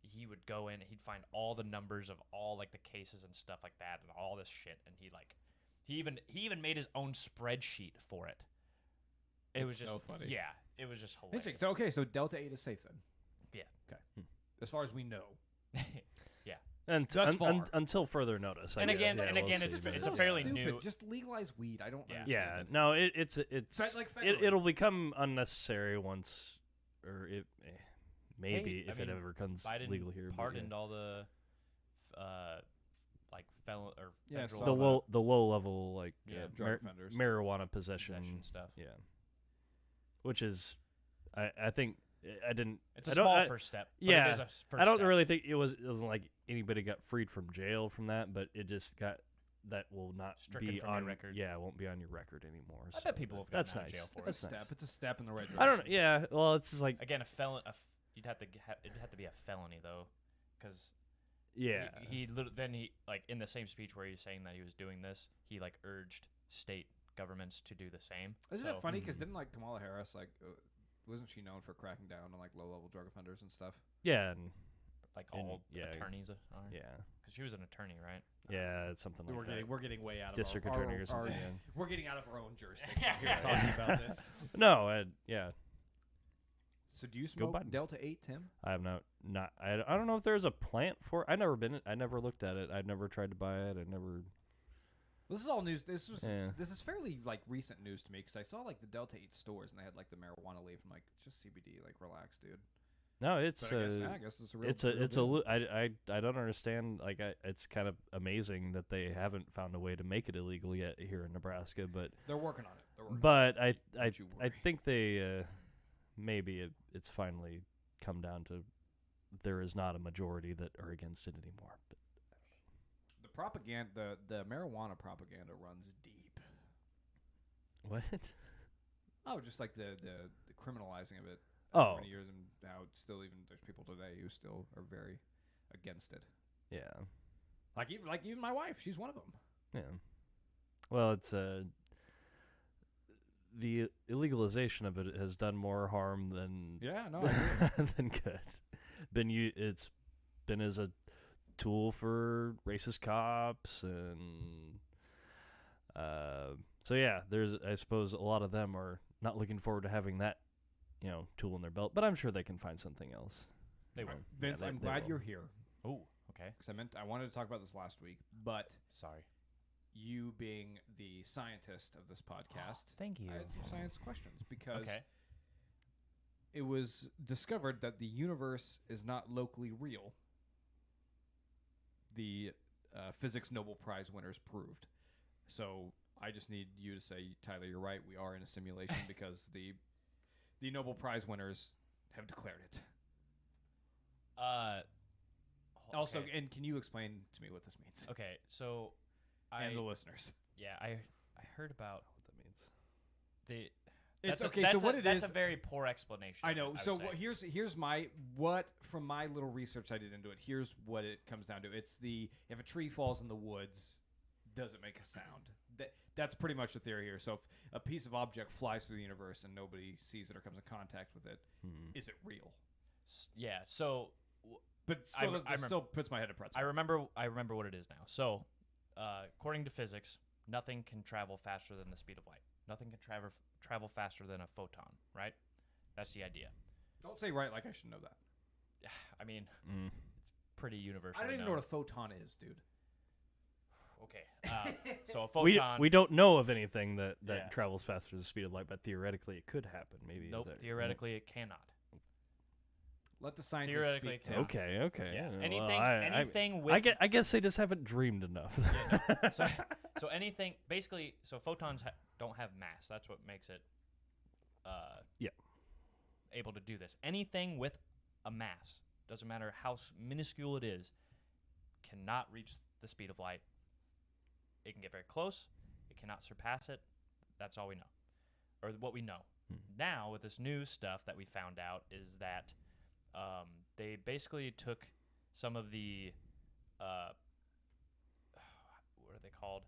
he would go in, he'd find all the numbers of all like the cases and stuff like that, and all this shit, and he even made his own spreadsheet for it. It That's was just so funny. Yeah, it was just hilarious. Interesting. So Delta 8 is safe then. Yeah. Okay. Hmm. As far as we know. And Thus far. until further notice. I And guess. again- Yeah, and we'll again, see, it's but- a so fairly stupid. new- Just legalize weed. I don't Yeah. understand Yeah, it. no, it's Like federally. it'll become unnecessary once, or maybe Hey, I if it mean, ever becomes Biden legal here. but yeah. pardoned all the like Yeah, federal so the low level like drug offenders. marijuana possession. possession stuff. Yeah, which is, I think I didn't. It's a I don't- small I- first step. But yeah, it is a first I don't step. really think it wasn't like anybody got freed from jail from that, but it just got that will not Stricken be from your on record. Yeah, it won't be on your record anymore. I so bet people have that's gotten out nice. of jail for It's it. a That's step. nice. It's a step in the right direction. I don't know. Yeah, well, it's just like Again, a felon. You'd have to. It'd have to be a felony though, because yeah, then he like in the same speech where he was saying that he was doing this, he like urged state governments to do the same. Isn't So- it funny? Because didn't like Kamala Harris wasn't she known for cracking down on like low level drug offenders and stuff? yeah, and Like And, all yeah, attorneys are? yeah, Because she was an attorney, right? yeah, it's something like that. We're getting way out of District our, attorney or something. yeah. We're getting out of our own jurisdiction here talking about this. No, yeah, So do you Go smoke Biden. Delta 8, Tim? I have not. I don't know if there's a plant for. I never been. I never looked at it. I never tried to buy it. I never. This is all news. This Yeah. is fairly like recent news to me because I saw like the Delta 8 stores and they had like the marijuana leaf. I'm like, just CBD, like relax, dude. No, it's But I guess it's a real. it's a real it's a deal. I don't understand. Like it's kind of amazing that they haven't found a way to make it illegal yet here in Nebraska. But They're working on it. They're working but I Don't you I worry. think they maybe it's finally come down to there is not a majority that are against it anymore. But the propaganda, the marijuana propaganda runs deep. what? Oh, just like the criminalizing of it. Oh. Many years and now it's still even there's people today who still are very against it. Yeah. Like even my wife, she's one of them. Yeah. Well, it's the illegalization of it has done more harm than Yeah, no, I agree. than good. It's been as a tool for racist cops and so yeah, I suppose a lot of them are not looking forward to having that, tool in their belt, but I'm sure they can find something else. They All will. right, Vince, they- I'm they glad will. you're here Oh, okay. because I wanted to talk about this last week, but Sorry. you being the scientist of this podcast, Thank you. I had some science questions because Okay. it was discovered that the universe is not locally real. The physics Nobel Prize winners proved. So I just need you to say, Tyler, you're right. We are in a simulation because the Nobel Prize winners have declared it. Also, okay. and can you explain to me what this means Okay, so and the listeners? I heard about What that means? the. It's That's a- okay. that's So a- what it that's is? a very poor explanation. I know. would So say. here's my what from my little research I did into it. Here's what it comes down to. It's if a tree falls in the woods, does it make a sound? That's pretty much the theory here. So if a piece of object flies through the universe and nobody sees it or comes in contact with it, is it real? Yeah. So But still, I still puts my head in pretzel. I remember what it is now. So, according to physics, nothing can travel faster than the speed of light. Nothing can travel faster than a photon, right? That's the idea. Don't say right like I should know that. I mean, Mm. it's pretty universal. I don't even know what a photon is, dude. Okay. So a We photon. we don't know of anything that Yeah. travels faster than the speed of light, but theoretically it could happen. Maybe. Nope. Theoretically, it cannot. Let the scientists Theoretically, speak. it Tim. can. Okay. Yeah. Well, Anything with. I guess they just haven't dreamed enough. So anything basically. So photons don't have mass. That's what makes it. Yeah. Able to do this. Anything with a mass, doesn't matter how minuscule it is, cannot reach the speed of light. It can get very close. It cannot surpass it. That's all we know, or what we know. Now with this new stuff that we found out is that they basically took some of the what are they called?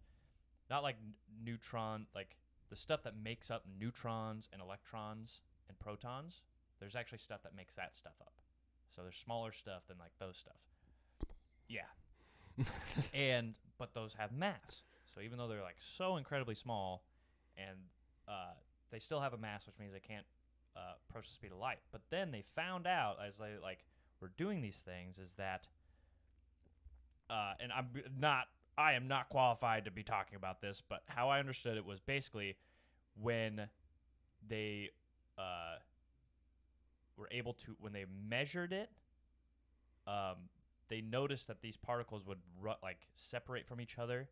Not like neutron, like the stuff that makes up neutrons and electrons and protons. There's actually stuff that makes that stuff up. So there's smaller stuff than like those stuff. Yeah. But those have mass. So even though they're like so incredibly small, and they still have a mass, which means they can't approach the speed of light. But then they found out as they were doing these things is that, and I am not qualified to be talking about this, but how I understood it was basically when they were able to, when they measured it, they noticed that these particles would like separate from each other,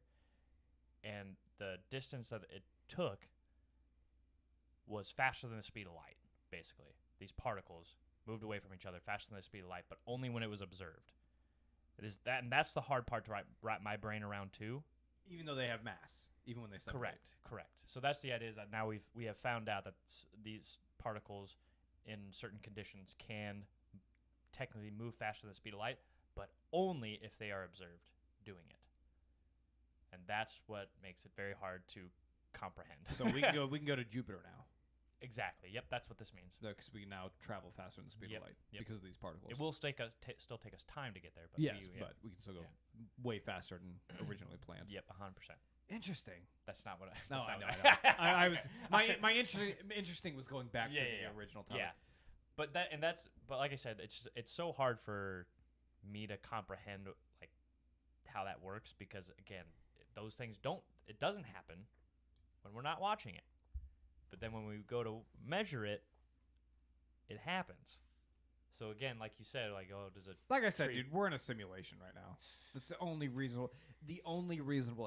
and the distance that it took was faster than the speed of light. Basically, these particles moved away from each other faster than the speed of light, but only when it was observed. It is that, and that's the hard part to wrap my brain around too. Even though they have mass, even when they separate. Correct. So that's the idea, is that now we have found out that these particles in certain conditions can technically move faster than the speed of light, but only if they are observed doing it. And that's what makes it very hard to comprehend. So we can go to Jupiter now. Exactly. Yep, that's what this means. Because we can now travel faster than the speed of light because of these particles. It will still take us time to get there, but but we can still go way faster than originally planned. Yep, 100%. Interesting. That's not what I. No, that's I not know. what I was my interesting was going back to the original topic. Yeah, but like I said, it's so hard for me to comprehend like how that works, because again, those things it doesn't happen when we're not watching it. But then when we go to measure it, it happens. So again, like you said, like, oh, does it? Like I said, dude, we're in a simulation right now. That's the only reasonable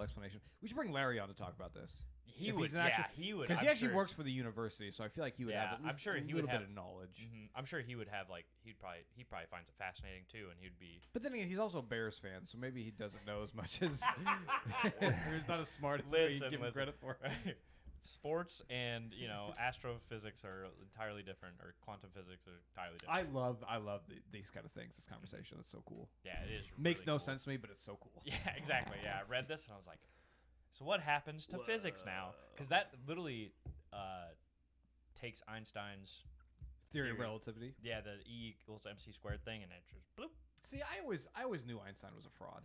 explanation. We should bring Larry on to talk about this. He would, because he actually works for the university, so I feel like he would have at least I'm sure a he little would have bit of knowledge. Mm-hmm. I'm sure he would have he probably finds it fascinating too, and he'd be. But then again, he's also a Bears fan, so maybe he doesn't know as much as. He's not as smart as you give him credit for. Sports and astrophysics are entirely different, or quantum physics are entirely different. I love these kind of things. This conversation, it's so cool. Yeah, it is. Makes really no cool. sense to me, but it's so cool. Yeah, exactly. Yeah, I read this and I was like, so what happens to physics now? Because that literally takes Einstein's theory of relativity. Yeah, the E equals mc squared thing, and it just bloop. See, I always knew Einstein was a fraud.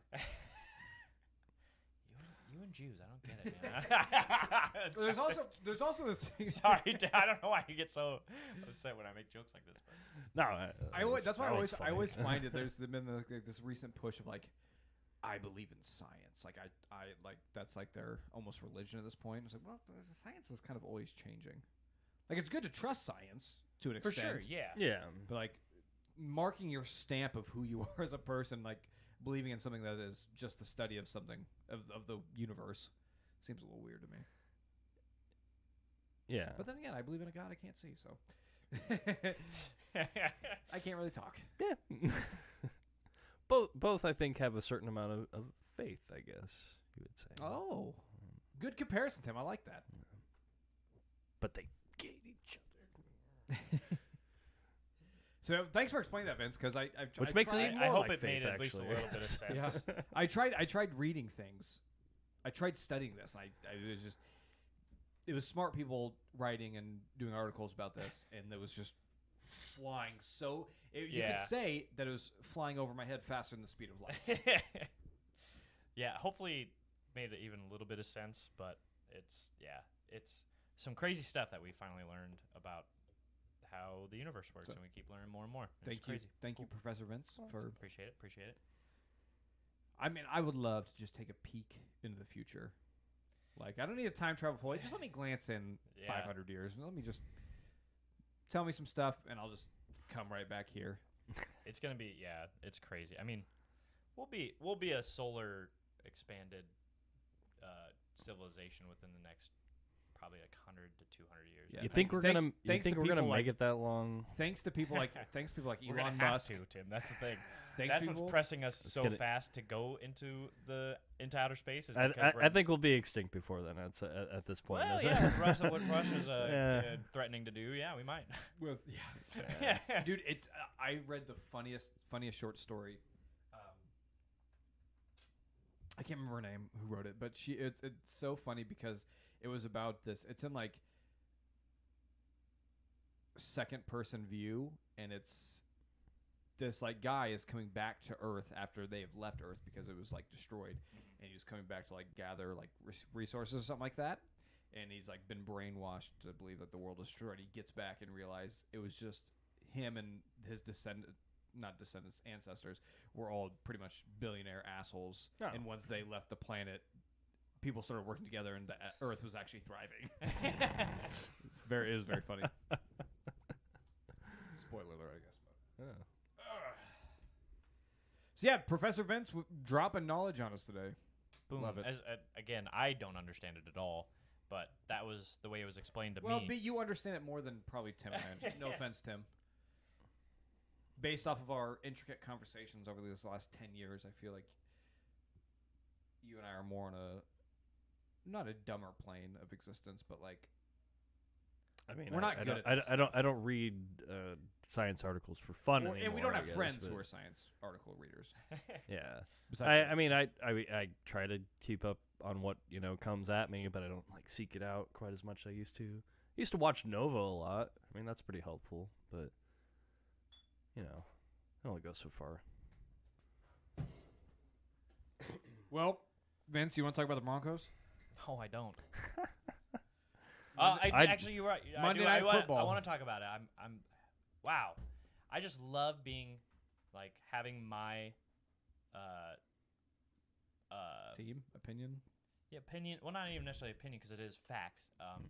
You and Jews, I don't get it, man. there's also this thing. Sorry, Dad, I don't know why you get so upset when I make jokes like this. But. No, that's why I always find it. There's been this recent push of like, I believe in science. Like I like that's like their almost religion at this point. It's like, well, science is kind of always changing. Like, it's good to trust science to an extent. For sure, yeah. Yeah. But like marking your stamp of who you are as a person, like believing in something that is just the study of something of the universe, seems a little weird to me. Yeah. But then again, I believe in a God I can't see, so I can't really talk. Yeah. both I think have a certain amount of faith, I guess you would say. Oh, good comparison, Tim. I like that. But they gate each other. So thanks for explaining that, Vince, because I makes it even more I hope like it faith, made at least a actually. little bit of sense. Yeah. I tried reading things. I tried studying this. And it was smart people writing and doing articles about this, and it was just flying. So you could say that it was flying over my head faster than the speed of light. Yeah, hopefully it made even a little bit of sense, but it's some crazy stuff that we finally learned about how the universe works, and we keep learning more and more. Thank you, Professor Vince, for appreciate it. I mean, I would love to just take a peek into the future. Like, I don't need a time travel for it. Just let me glance in 500 years, and let me just tell me some stuff, and I'll just come right back here. It's gonna be it's crazy. I mean, we'll be a solar expanded civilization within the next probably like 100 to 200 years. Yeah, you think we're gonna make it that long? Thanks to people like We're Elon gonna Musk. have to, Tim. That's the thing. That's what's pressing us so fast to go into outer space. Is I think we'll be extinct before then. At this point. Well, yeah, what Russia's threatening to do. Yeah, we might. Dude, it's I read the funniest short story. I can't remember her name who wrote it, but it's so funny because it was about this. It's in like second person view, and it's this like guy is coming back to Earth after they have left Earth because it was like destroyed, and he was coming back to like gather like resources or something like that, and he's like been brainwashed to believe that the world is destroyed. He gets back and realizes it was just him and his ancestors were all pretty much billionaire assholes. Oh. And once they left the planet, people started working together, and the Earth was actually thriving. It was very funny. Spoiler alert, I guess. But. So yeah, Professor Vince dropping knowledge on us today. Boom. Love it. Again, I don't understand it at all, but that was the way it was explained to Well, me. but you understand it more than probably Tim. Man. No offense, Tim. Based off of our intricate conversations over these last 10 years, I feel like you and I are more on not a dumber plane of existence, but like I mean, we're not I good don't, at this I don't read science articles for fun anymore. and we don't I have guess, friends who but are science article readers. Yeah. Besides I mean, Vince. I try to keep up on what comes at me, but I don't like seek it out quite as much as I used to. I used to watch Nova a lot. I mean, that's pretty helpful, but it only goes so far. Well, Vince, you want to talk about the Broncos? No, I don't. I'd- Actually, you're right. Monday Night Football. I want to talk about it. Wow. I just love being, like, having my, Team opinion. opinion. Well, not even necessarily opinion because it is fact.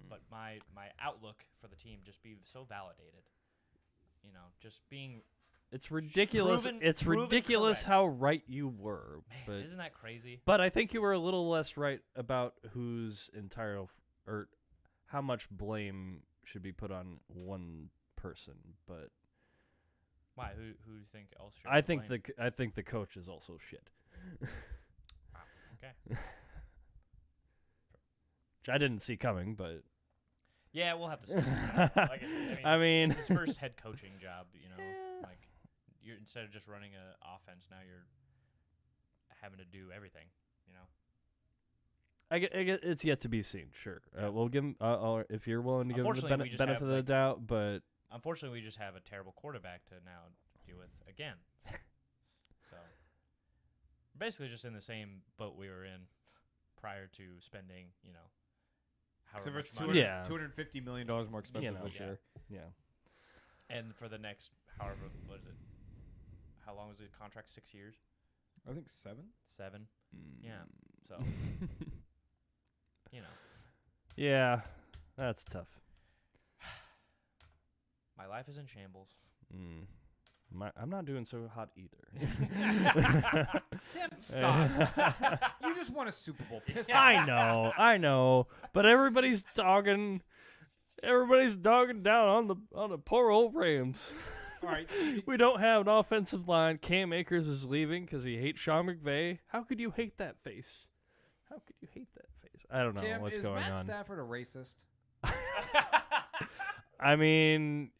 But my outlook for the team just be so validated. Just being. It's ridiculous. Proven- it's proven ridiculous correct. how right you were, but Isn't that crazy? But I think you were a little less right about whose or how much blame should be put on one person. But Why? Who do you think else should? I be think blamed? I think the coach is also shit. Okay. Which I didn't see coming, but Yeah, we'll have to see. Like I said, I mean, it's his first head coaching job. Like you're instead of just running an offense, now you're having to do everything. I get it's yet to be seen. Sure, we'll give him. If you're willing to give him the Unfortunately, we just benefit have, of the doubt, but Unfortunately, we just have a terrible quarterback to now deal with again. So we're basically just in the same boat we were in prior to spending, however So much it's money. Yeah. $250 million more expensive this yeah. year. yeah, And for the next, however, what is it? How long was the contract? 6 years? I think 7. 7? Yeah. So, yeah, that's tough. my life is in shambles. I'm not doing so hot either. Tim, stop. You just won a Super Bowl. Piss off. I know, but everybody's dogging down on the poor old Rams. All right. We don't have an offensive line. Cam Akers is leaving because he hates Sean McVay. How could you hate that face? How could you hate that face? I don't know Tim, what's is going Matt on. Stafford a racist? I mean,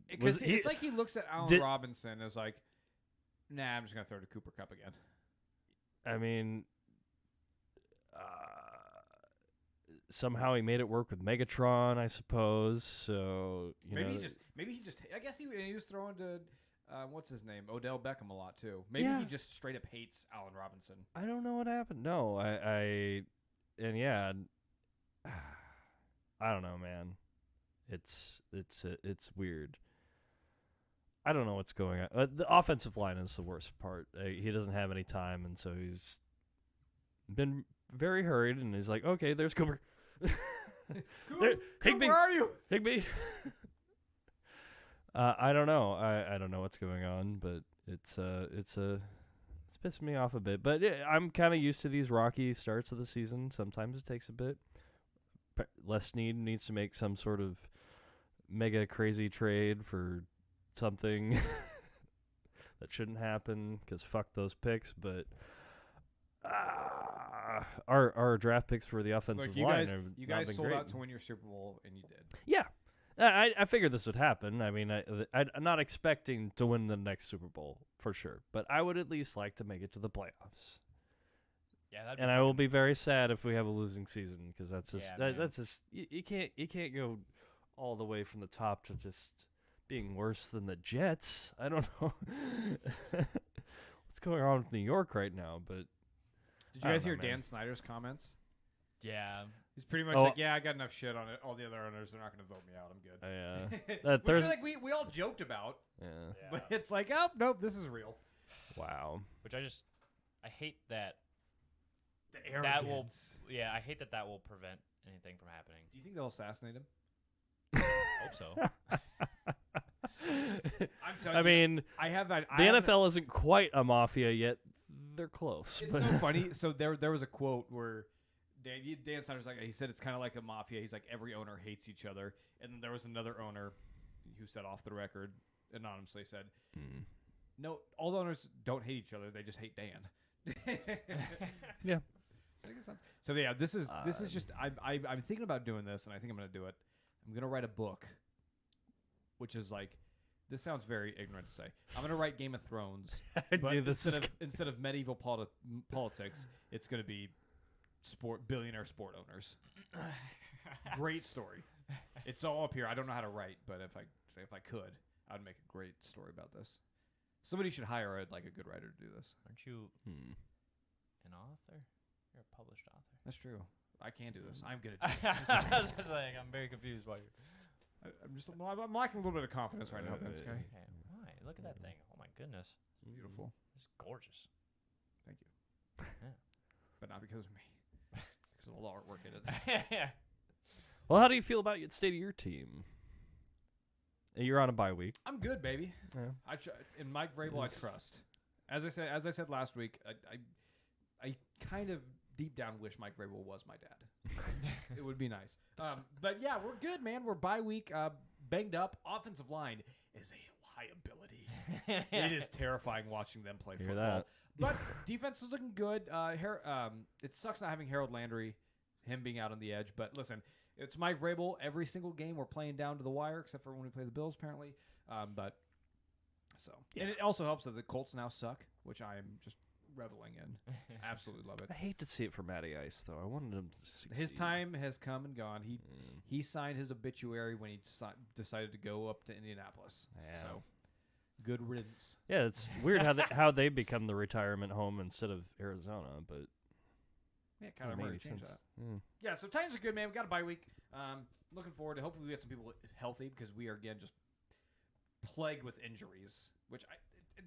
Because it's like he looks at Allen Robinson as like, nah, I'm just going to throw to Cooper Kupp again. I mean, somehow he made it work with Megatron, I suppose. So Maybe he just. I guess he was throwing to what's his name, Odell Beckham a lot too. Maybe Yeah. he just straight up hates Allen Robinson. I don't know what happened. No, I don't know, man. It's weird. I don't know what's going on. The offensive line is the worst part. He doesn't have any time, and so he's been very hurried. And he's like, "Okay, there's Cooper. Higbee, where are you? Higbee." I don't know. I don't know what's going on, but it's pissing me off a bit. But I'm kind of used to these rocky starts of the season. Sometimes it takes a bit. Les Snead needs to make some sort of mega crazy trade for something that shouldn't happen because fuck those picks. But our draft picks for the offensive Look, you line guys, have you not guys been sold great. out to win your Super Bowl, and you did. Yeah. I figured this would happen. I mean, I'm not expecting to win the next Super Bowl for sure, but I would at least like to make it to the playoffs. Yeah, that'd And I will be very sad if we have a losing season because that's just Yeah, man. that's just you can't go all the way from the top to just being worse than the Jets. I don't know what's going on with New York right now, but Did you I guys don't hear know, man. Dan Snyder's comments? Yeah. He's pretty much Oh. like, yeah, I got enough shit on it. All the other owners, they're not going to vote me out. I'm good. That Which there's is like we all joked about, yeah. but it's like, oh, nope, this is real. Wow. Which I hate that. The That will, I hate that will prevent anything from happening. Do you think they'll assassinate him? Hope so. I'm telling I you, mean, I have the the NFL isn't quite a mafia yet. They're close. It's but so funny. So there was a quote where Dan Snyder's like, he said it's kind of like a mafia. He's like, every owner hates each other. And then there was another owner who said off the record, anonymously said, no, all the owners don't hate each other. They just hate Dan. Yeah. So yeah, this is just I'm thinking about doing this, and I think I'm gonna do it. I'm gonna write a book, which is like, this sounds very ignorant to say. I'm gonna write Game of Thrones, but Dude, this is instead of medieval politics, it's gonna be billionaire sport owners. Great story. It's all up here. I don't know how to write, but if I could, I'd make a great story about this. Somebody should hire a good writer to do this. Aren't you an author? You're a published author. That's true. I can do this. I'm gonna do it. I was like, I'm very confused why you're. I'm lacking a little bit of confidence right now, Vince. Okay. Okay, why? Look at that thing. Oh my goodness, It's beautiful. it's gorgeous. Thank you. Yeah. But not because of me. Because of all the artwork in it. Yeah. Well, how do you feel about the state of your team? You're on a bye week. I'm good, baby. Yeah. In Mike Vrabel, I trust. As I said last week, I kind of deep down wish Mike Vrabel was my dad. It would be nice. But yeah, we're good, man. We're bye week, banged up. Offensive line is a liability. It is terrifying watching them play Hear football. that. But defense is looking good. It sucks not having Harold Landry, him being out on the edge. But listen, it's Mike Vrabel. Every single game we're playing down to the wire, except for when we play the Bills, apparently. And it also helps that the Colts now suck, which I am just reveling in. Absolutely love it. I hate to see it for Matty Ice, though. I wanted him to succeed. His time has come and gone. He signed his obituary when he decided to go up to Indianapolis. Yeah. So good riddance. Yeah, it's weird how they become the retirement home instead of Arizona, but Yeah, kind of made change sense. that. Mm. Yeah, so Titans are good, man. We got a bye week. Looking forward to hopefully we get some people healthy because we are again just plagued with injuries. Which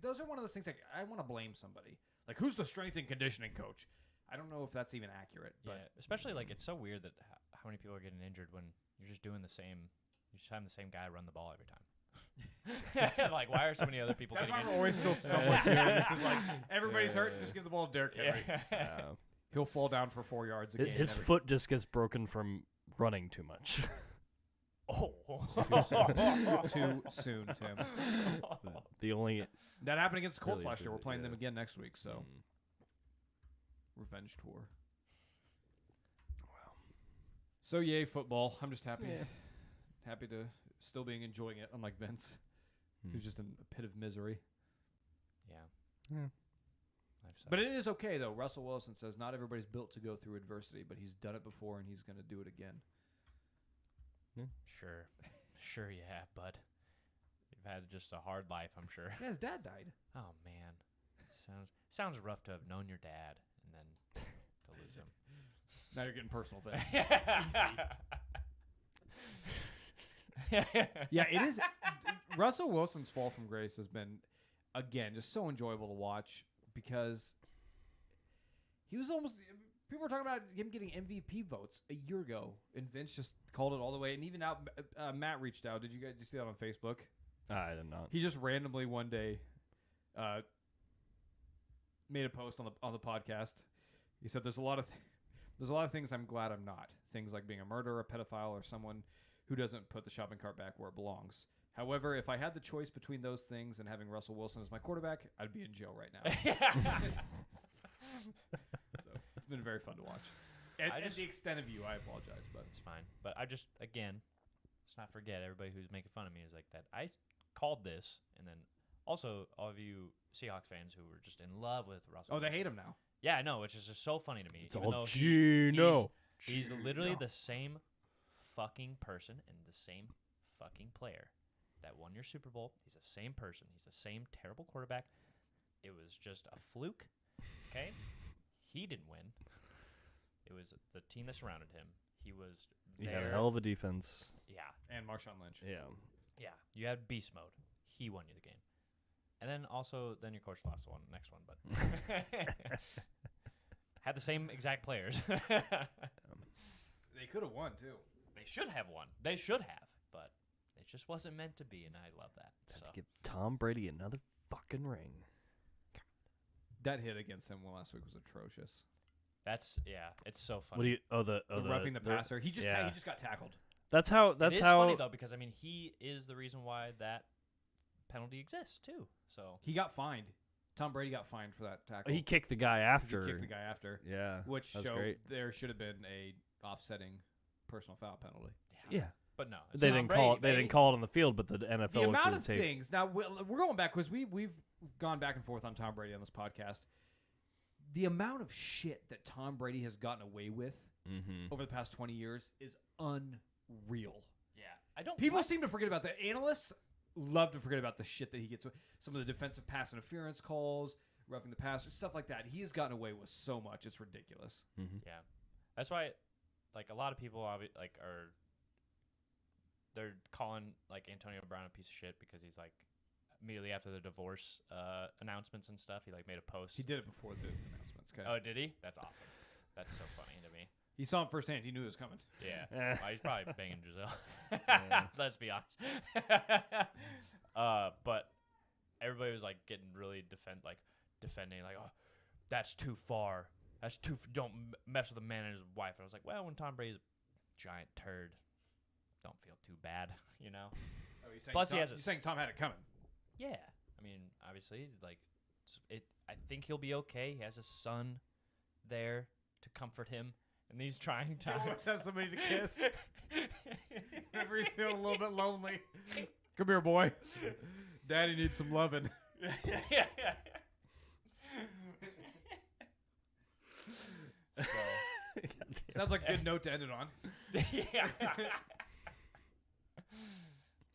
those are one of those things like I want to blame somebody. Like who's the strength and conditioning coach? I don't know if that's even accurate. Yeah, But especially like it's so weird that how many people are getting injured when you're just doing the same. You're just having the same guy run the ball every time. Like, why are so many other people that's getting why injured? we're always still somewhat good. It's just like everybody's hurt. Just give the ball to Derrick Henry. He'll fall down for 4 yards a game. His foot just gets broken from running too much. Oh, too soon, Tim. The only That happened against the Colts Really last year. We're busy, playing yeah. them again next week, so revenge tour. Wow. So yay football! I'm just happy, Yeah. happy to still being enjoying it. Unlike Vince, who's just in a pit of misery. yeah. Yeah. Life sucks. But it is okay though. Russell Wilson says not everybody's built to go through adversity, but he's done it before and he's going to do it again. Sure you have, bud. You've had just a hard life, I'm sure. Yeah, his dad died. Oh man, sounds rough to have known your dad and then to lose him. Now you're getting personal, Vince. Yeah, it is. Russell Wilson's fall from grace has been, again, just so enjoyable to watch because he was almost. People were talking about him getting MVP votes a year ago, and Vince just called it all the way. And even out, Matt reached out. Did you see that on Facebook? I did not. He just randomly one day made a post on the podcast. He said, "There's a lot of things I'm glad I'm not. Things like being a murderer, a pedophile, or someone who doesn't put the shopping cart back where it belongs. However, if I had the choice between those things and having Russell Wilson as my quarterback, I'd be in jail right now." So, it's been very fun to watch. At the extent of you, I apologize, but It's fine. But I just, again, let's not forget everybody who's making fun of me is like that. I called this, and then also all of you Seahawks fans who were just in love with Russell. they Wilson. hate him now. Yeah, I know, which is just so funny to me. It's even all though Gino. he's literally the same fucking person and the same fucking player that won your Super Bowl. He's the same person. He's the same terrible quarterback. It was just a fluke. Okay? He didn't win. It was the team that surrounded him. He was He there. had a hell of a defense. Yeah. And Marshawn Lynch. Yeah. Yeah. You had beast mode. He won you the game. And then also, then your coach lost the next one, but had the same exact players. They could have won, too. They should have won. They should have, but they just wasn't meant to be, and I love that. Time So. to give Tom Brady another fucking ring. That hit against him last week was atrocious. It's so funny. What do you? The roughing the passer. He just got tackled. That's how. It is funny though, because I mean, he is the reason why that penalty exists too. So he got fined. Tom Brady got fined for that tackle. He kicked the guy after. He kicked the guy after. Yeah, which that's showed great. there should have been a offsetting personal foul penalty. Yeah. But no, They Tom didn't Brady, call it. They baby. didn't call it on the field, but the NFL The looked amount at of the tape. things. Now we're going back because we've gone back and forth on Tom Brady on this podcast. The amount of shit that Tom Brady has gotten away with over the past 20 years is unreal. Yeah, I don't. People like- seem to forget about the analysts. Love to forget about the shit that he gets with. Some of the defensive pass interference calls, roughing the passer, stuff like that. He has gotten away with so much. It's ridiculous. Yeah, that's why, like, a lot of people they're calling like Antonio Brown a piece of shit because he's like immediately after the divorce announcements and stuff, he like made a post. He did it before the announcements. Okay. Oh, did he? That's awesome. That's so funny to me. He saw him firsthand. He knew it was coming. Yeah, Eh. Well, he's probably banging Giselle. Yeah. Let's be honest. But everybody was like getting really defending, like, oh, that's too far. That's too. Don't mess with a man and his wife. And I was like, well, when Tom Brady's a giant turd, don't feel too bad, you know. Oh, you're saying Plus, Tom, he has you're saying Tom had it coming. Yeah, I mean, obviously, like, it. I think he'll be okay. He has a son there to comfort him in these trying times. Always have somebody to kiss. Whenever he's feeling a little bit lonely. Come here, boy. Daddy needs some loving. yeah. So, Sounds like a good note to end it on. yeah.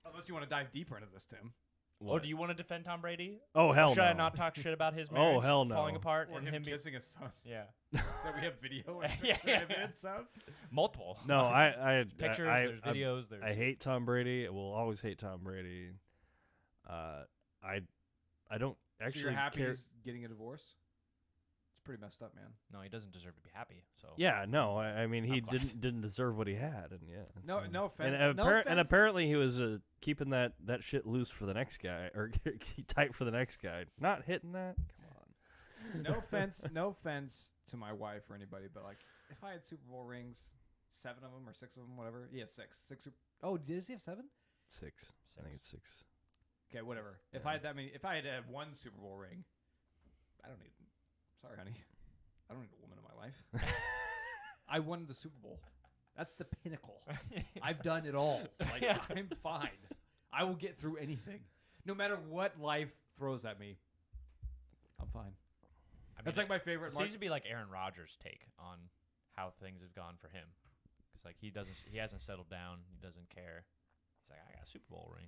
Unless you want to dive deeper into this, Tim. Oh, do you want to defend Tom Brady? Oh hell Should no! I not talk shit about his Oh, marriage hell no. falling apart Or and him him being kissing his son. yeah That we have video and Yeah. evidence of. multiple? No, I Pictures. I, there's videos. There's I hate Tom Brady. I will always hate Tom Brady. I don't So actually you're happy care. he's getting a divorce? It's pretty messed up, man. No, he doesn't deserve to be happy. So Yeah, no. I mean, he I'm glad. didn't deserve what he had, and yeah. No, so- no offense. And, no and offense. apparently he was keeping that shit loose for the next guy, or tight for the next guy. Not hitting that. Come on. No offense to my wife or anybody, but like, if I had Super Bowl rings, 7 of them or 6 of them, whatever. He has 6. Oh, does he have 7? 6. I think it's 6. Okay, whatever. If Yeah. I had that many, if I had to have 1 Super Bowl ring, I don't need. Sorry, honey. I don't need a woman in my life. I won the Super Bowl. That's the pinnacle. I've done it all. Like, Yeah. I'm fine. I will get through anything, no matter what life throws at me. I'm fine. I That's mean, like my favorite. it seems to be like Aaron Rodgers' take on how things have gone for him. Because like he hasn't settled down. He doesn't care. He's like, I got a Super Bowl ring.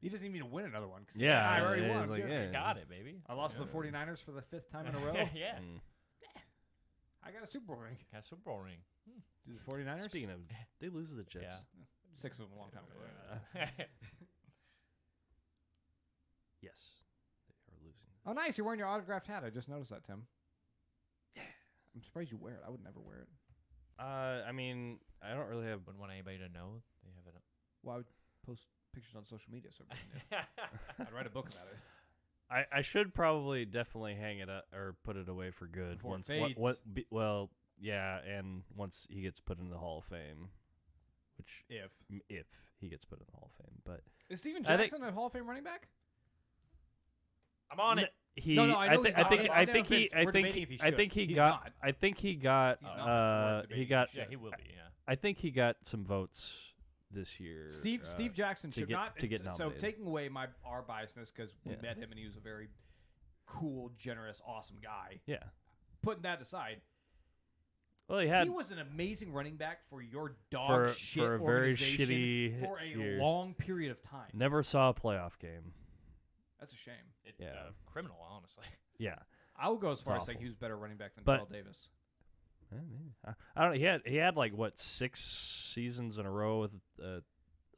He doesn't even need to win another one. 'Cause Yeah, I already yeah, won. it's like, Good. yeah. I got it, baby. I lost to Yeah. the 49ers for the 5th time in a row. yeah. Mm. I got a Super Bowl ring. Got a Super Bowl ring. Do the 49ers? Speaking of, they lose to the Jets. Yeah. 6 of them a long time ago. Yes, they are losing. Oh, nice. You're wearing your autographed hat. I just noticed that, Tim. Yeah. I'm surprised you wear it. I would never wear it. I mean, I don't really have. Wouldn't want anybody to know they have it. Well, I would post pictures on social media so everybody knew. I'd write a book about it. I should probably definitely hang it up or put it away for good Before it once. fades. Well, yeah, and once he gets put into the Hall of Fame, which If. if he gets put in the Hall of Fame, but Is Steven I think- Jackson a Hall of Fame running back? I'm on it. He, No, I know he's not. I think he, We're debating if he I think should. he He's got, not. I think he got, He's not. We're debating he if got, he Yeah, should. he will be. Yeah. I think he got some votes this year. Steve Jackson to should get- not. to get So nominated. taking away our biasness because we Yeah. met him and he was a very cool, generous, awesome guy. Yeah. Putting that aside, Well, he had he was an amazing running back for your dog for shit a very organization shitty for a year. long period of time. Never saw a playoff game. That's a shame. Yeah. Yeah. Criminal, honestly. Yeah. I will go as far as awful. saying he was a better running back than But- Terrell Davis. Maybe. I don't know. He had like what 6 seasons in a row with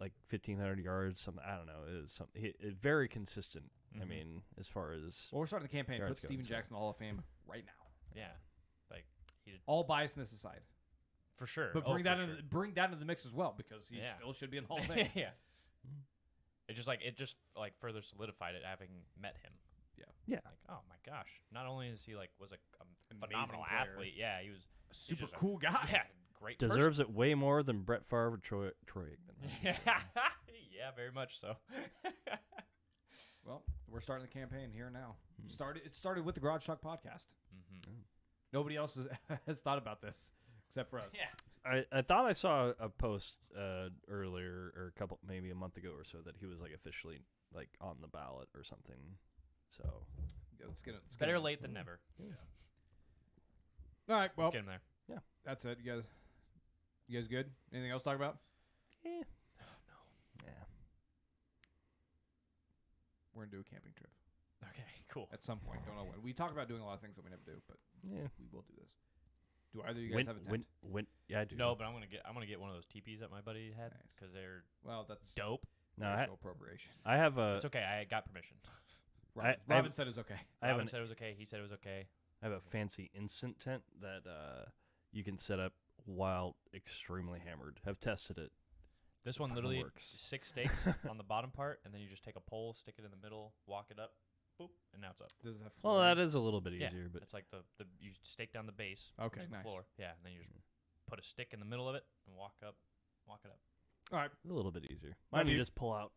like 1,500 yards. Something I don't know. It was something very consistent. I Mhm. mean, as far as Well, we're starting the campaign. Yards Put go, Steven so. Jackson in the Hall of Fame right now. Yeah. Like he did All biasness aside, for sure. but Oh, bring for that sure. bring that into the mix as well because he Yeah. still should be in the Hall of Fame. yeah. It just further solidified it having met him. Yeah. Like, oh my gosh! Not only is he was a An phenomenal amazing player. athlete, yeah, he was Super just a- cool guy. yeah, great. Deserves it way more than Brett Favre or Troy Aikman. Yeah, yeah, very much so. Well, we're starting the campaign here now. Hmm. It started with the Garage Talk podcast. Mm-hmm. Nobody else has thought about this except for us. Yeah. I thought I saw a post earlier or maybe a month ago or so that he was like officially like on the ballot or something. So Let's get Better him. late than never. All right. Well, Let's get him there. that's it. You guys good? Anything else to talk about? yeah. No. Yeah. We're gonna do a camping trip Okay, cool. at some point. Don't know when. We talk about doing a lot of things that we never do, but Yeah. we will do this. Do either of you guys have a tent? Yeah, I do. No, but I'm gonna get one of those teepees that my buddy had Nice. because they're Well, that's dope. No, racial appropriation. I have a It's okay. I got permission. Robin said it's okay. I have Robin an said it was okay. He said it was okay. I have a fancy instant tent that you can set up while extremely hammered. Have tested it. This one Fucking literally works. 6 stakes on the bottom part, and then you just take a pole, stick it in the middle, walk it up, boop, and now it's up. Does it have Well, flooring? that is a little bit Yeah, easier, but it's like the you stake down the base, Okay, which is the nice. floor, yeah, and then you just put a stick in the middle of it and walk it up. All right. a little bit easier. Now, Mine do you you- just pull out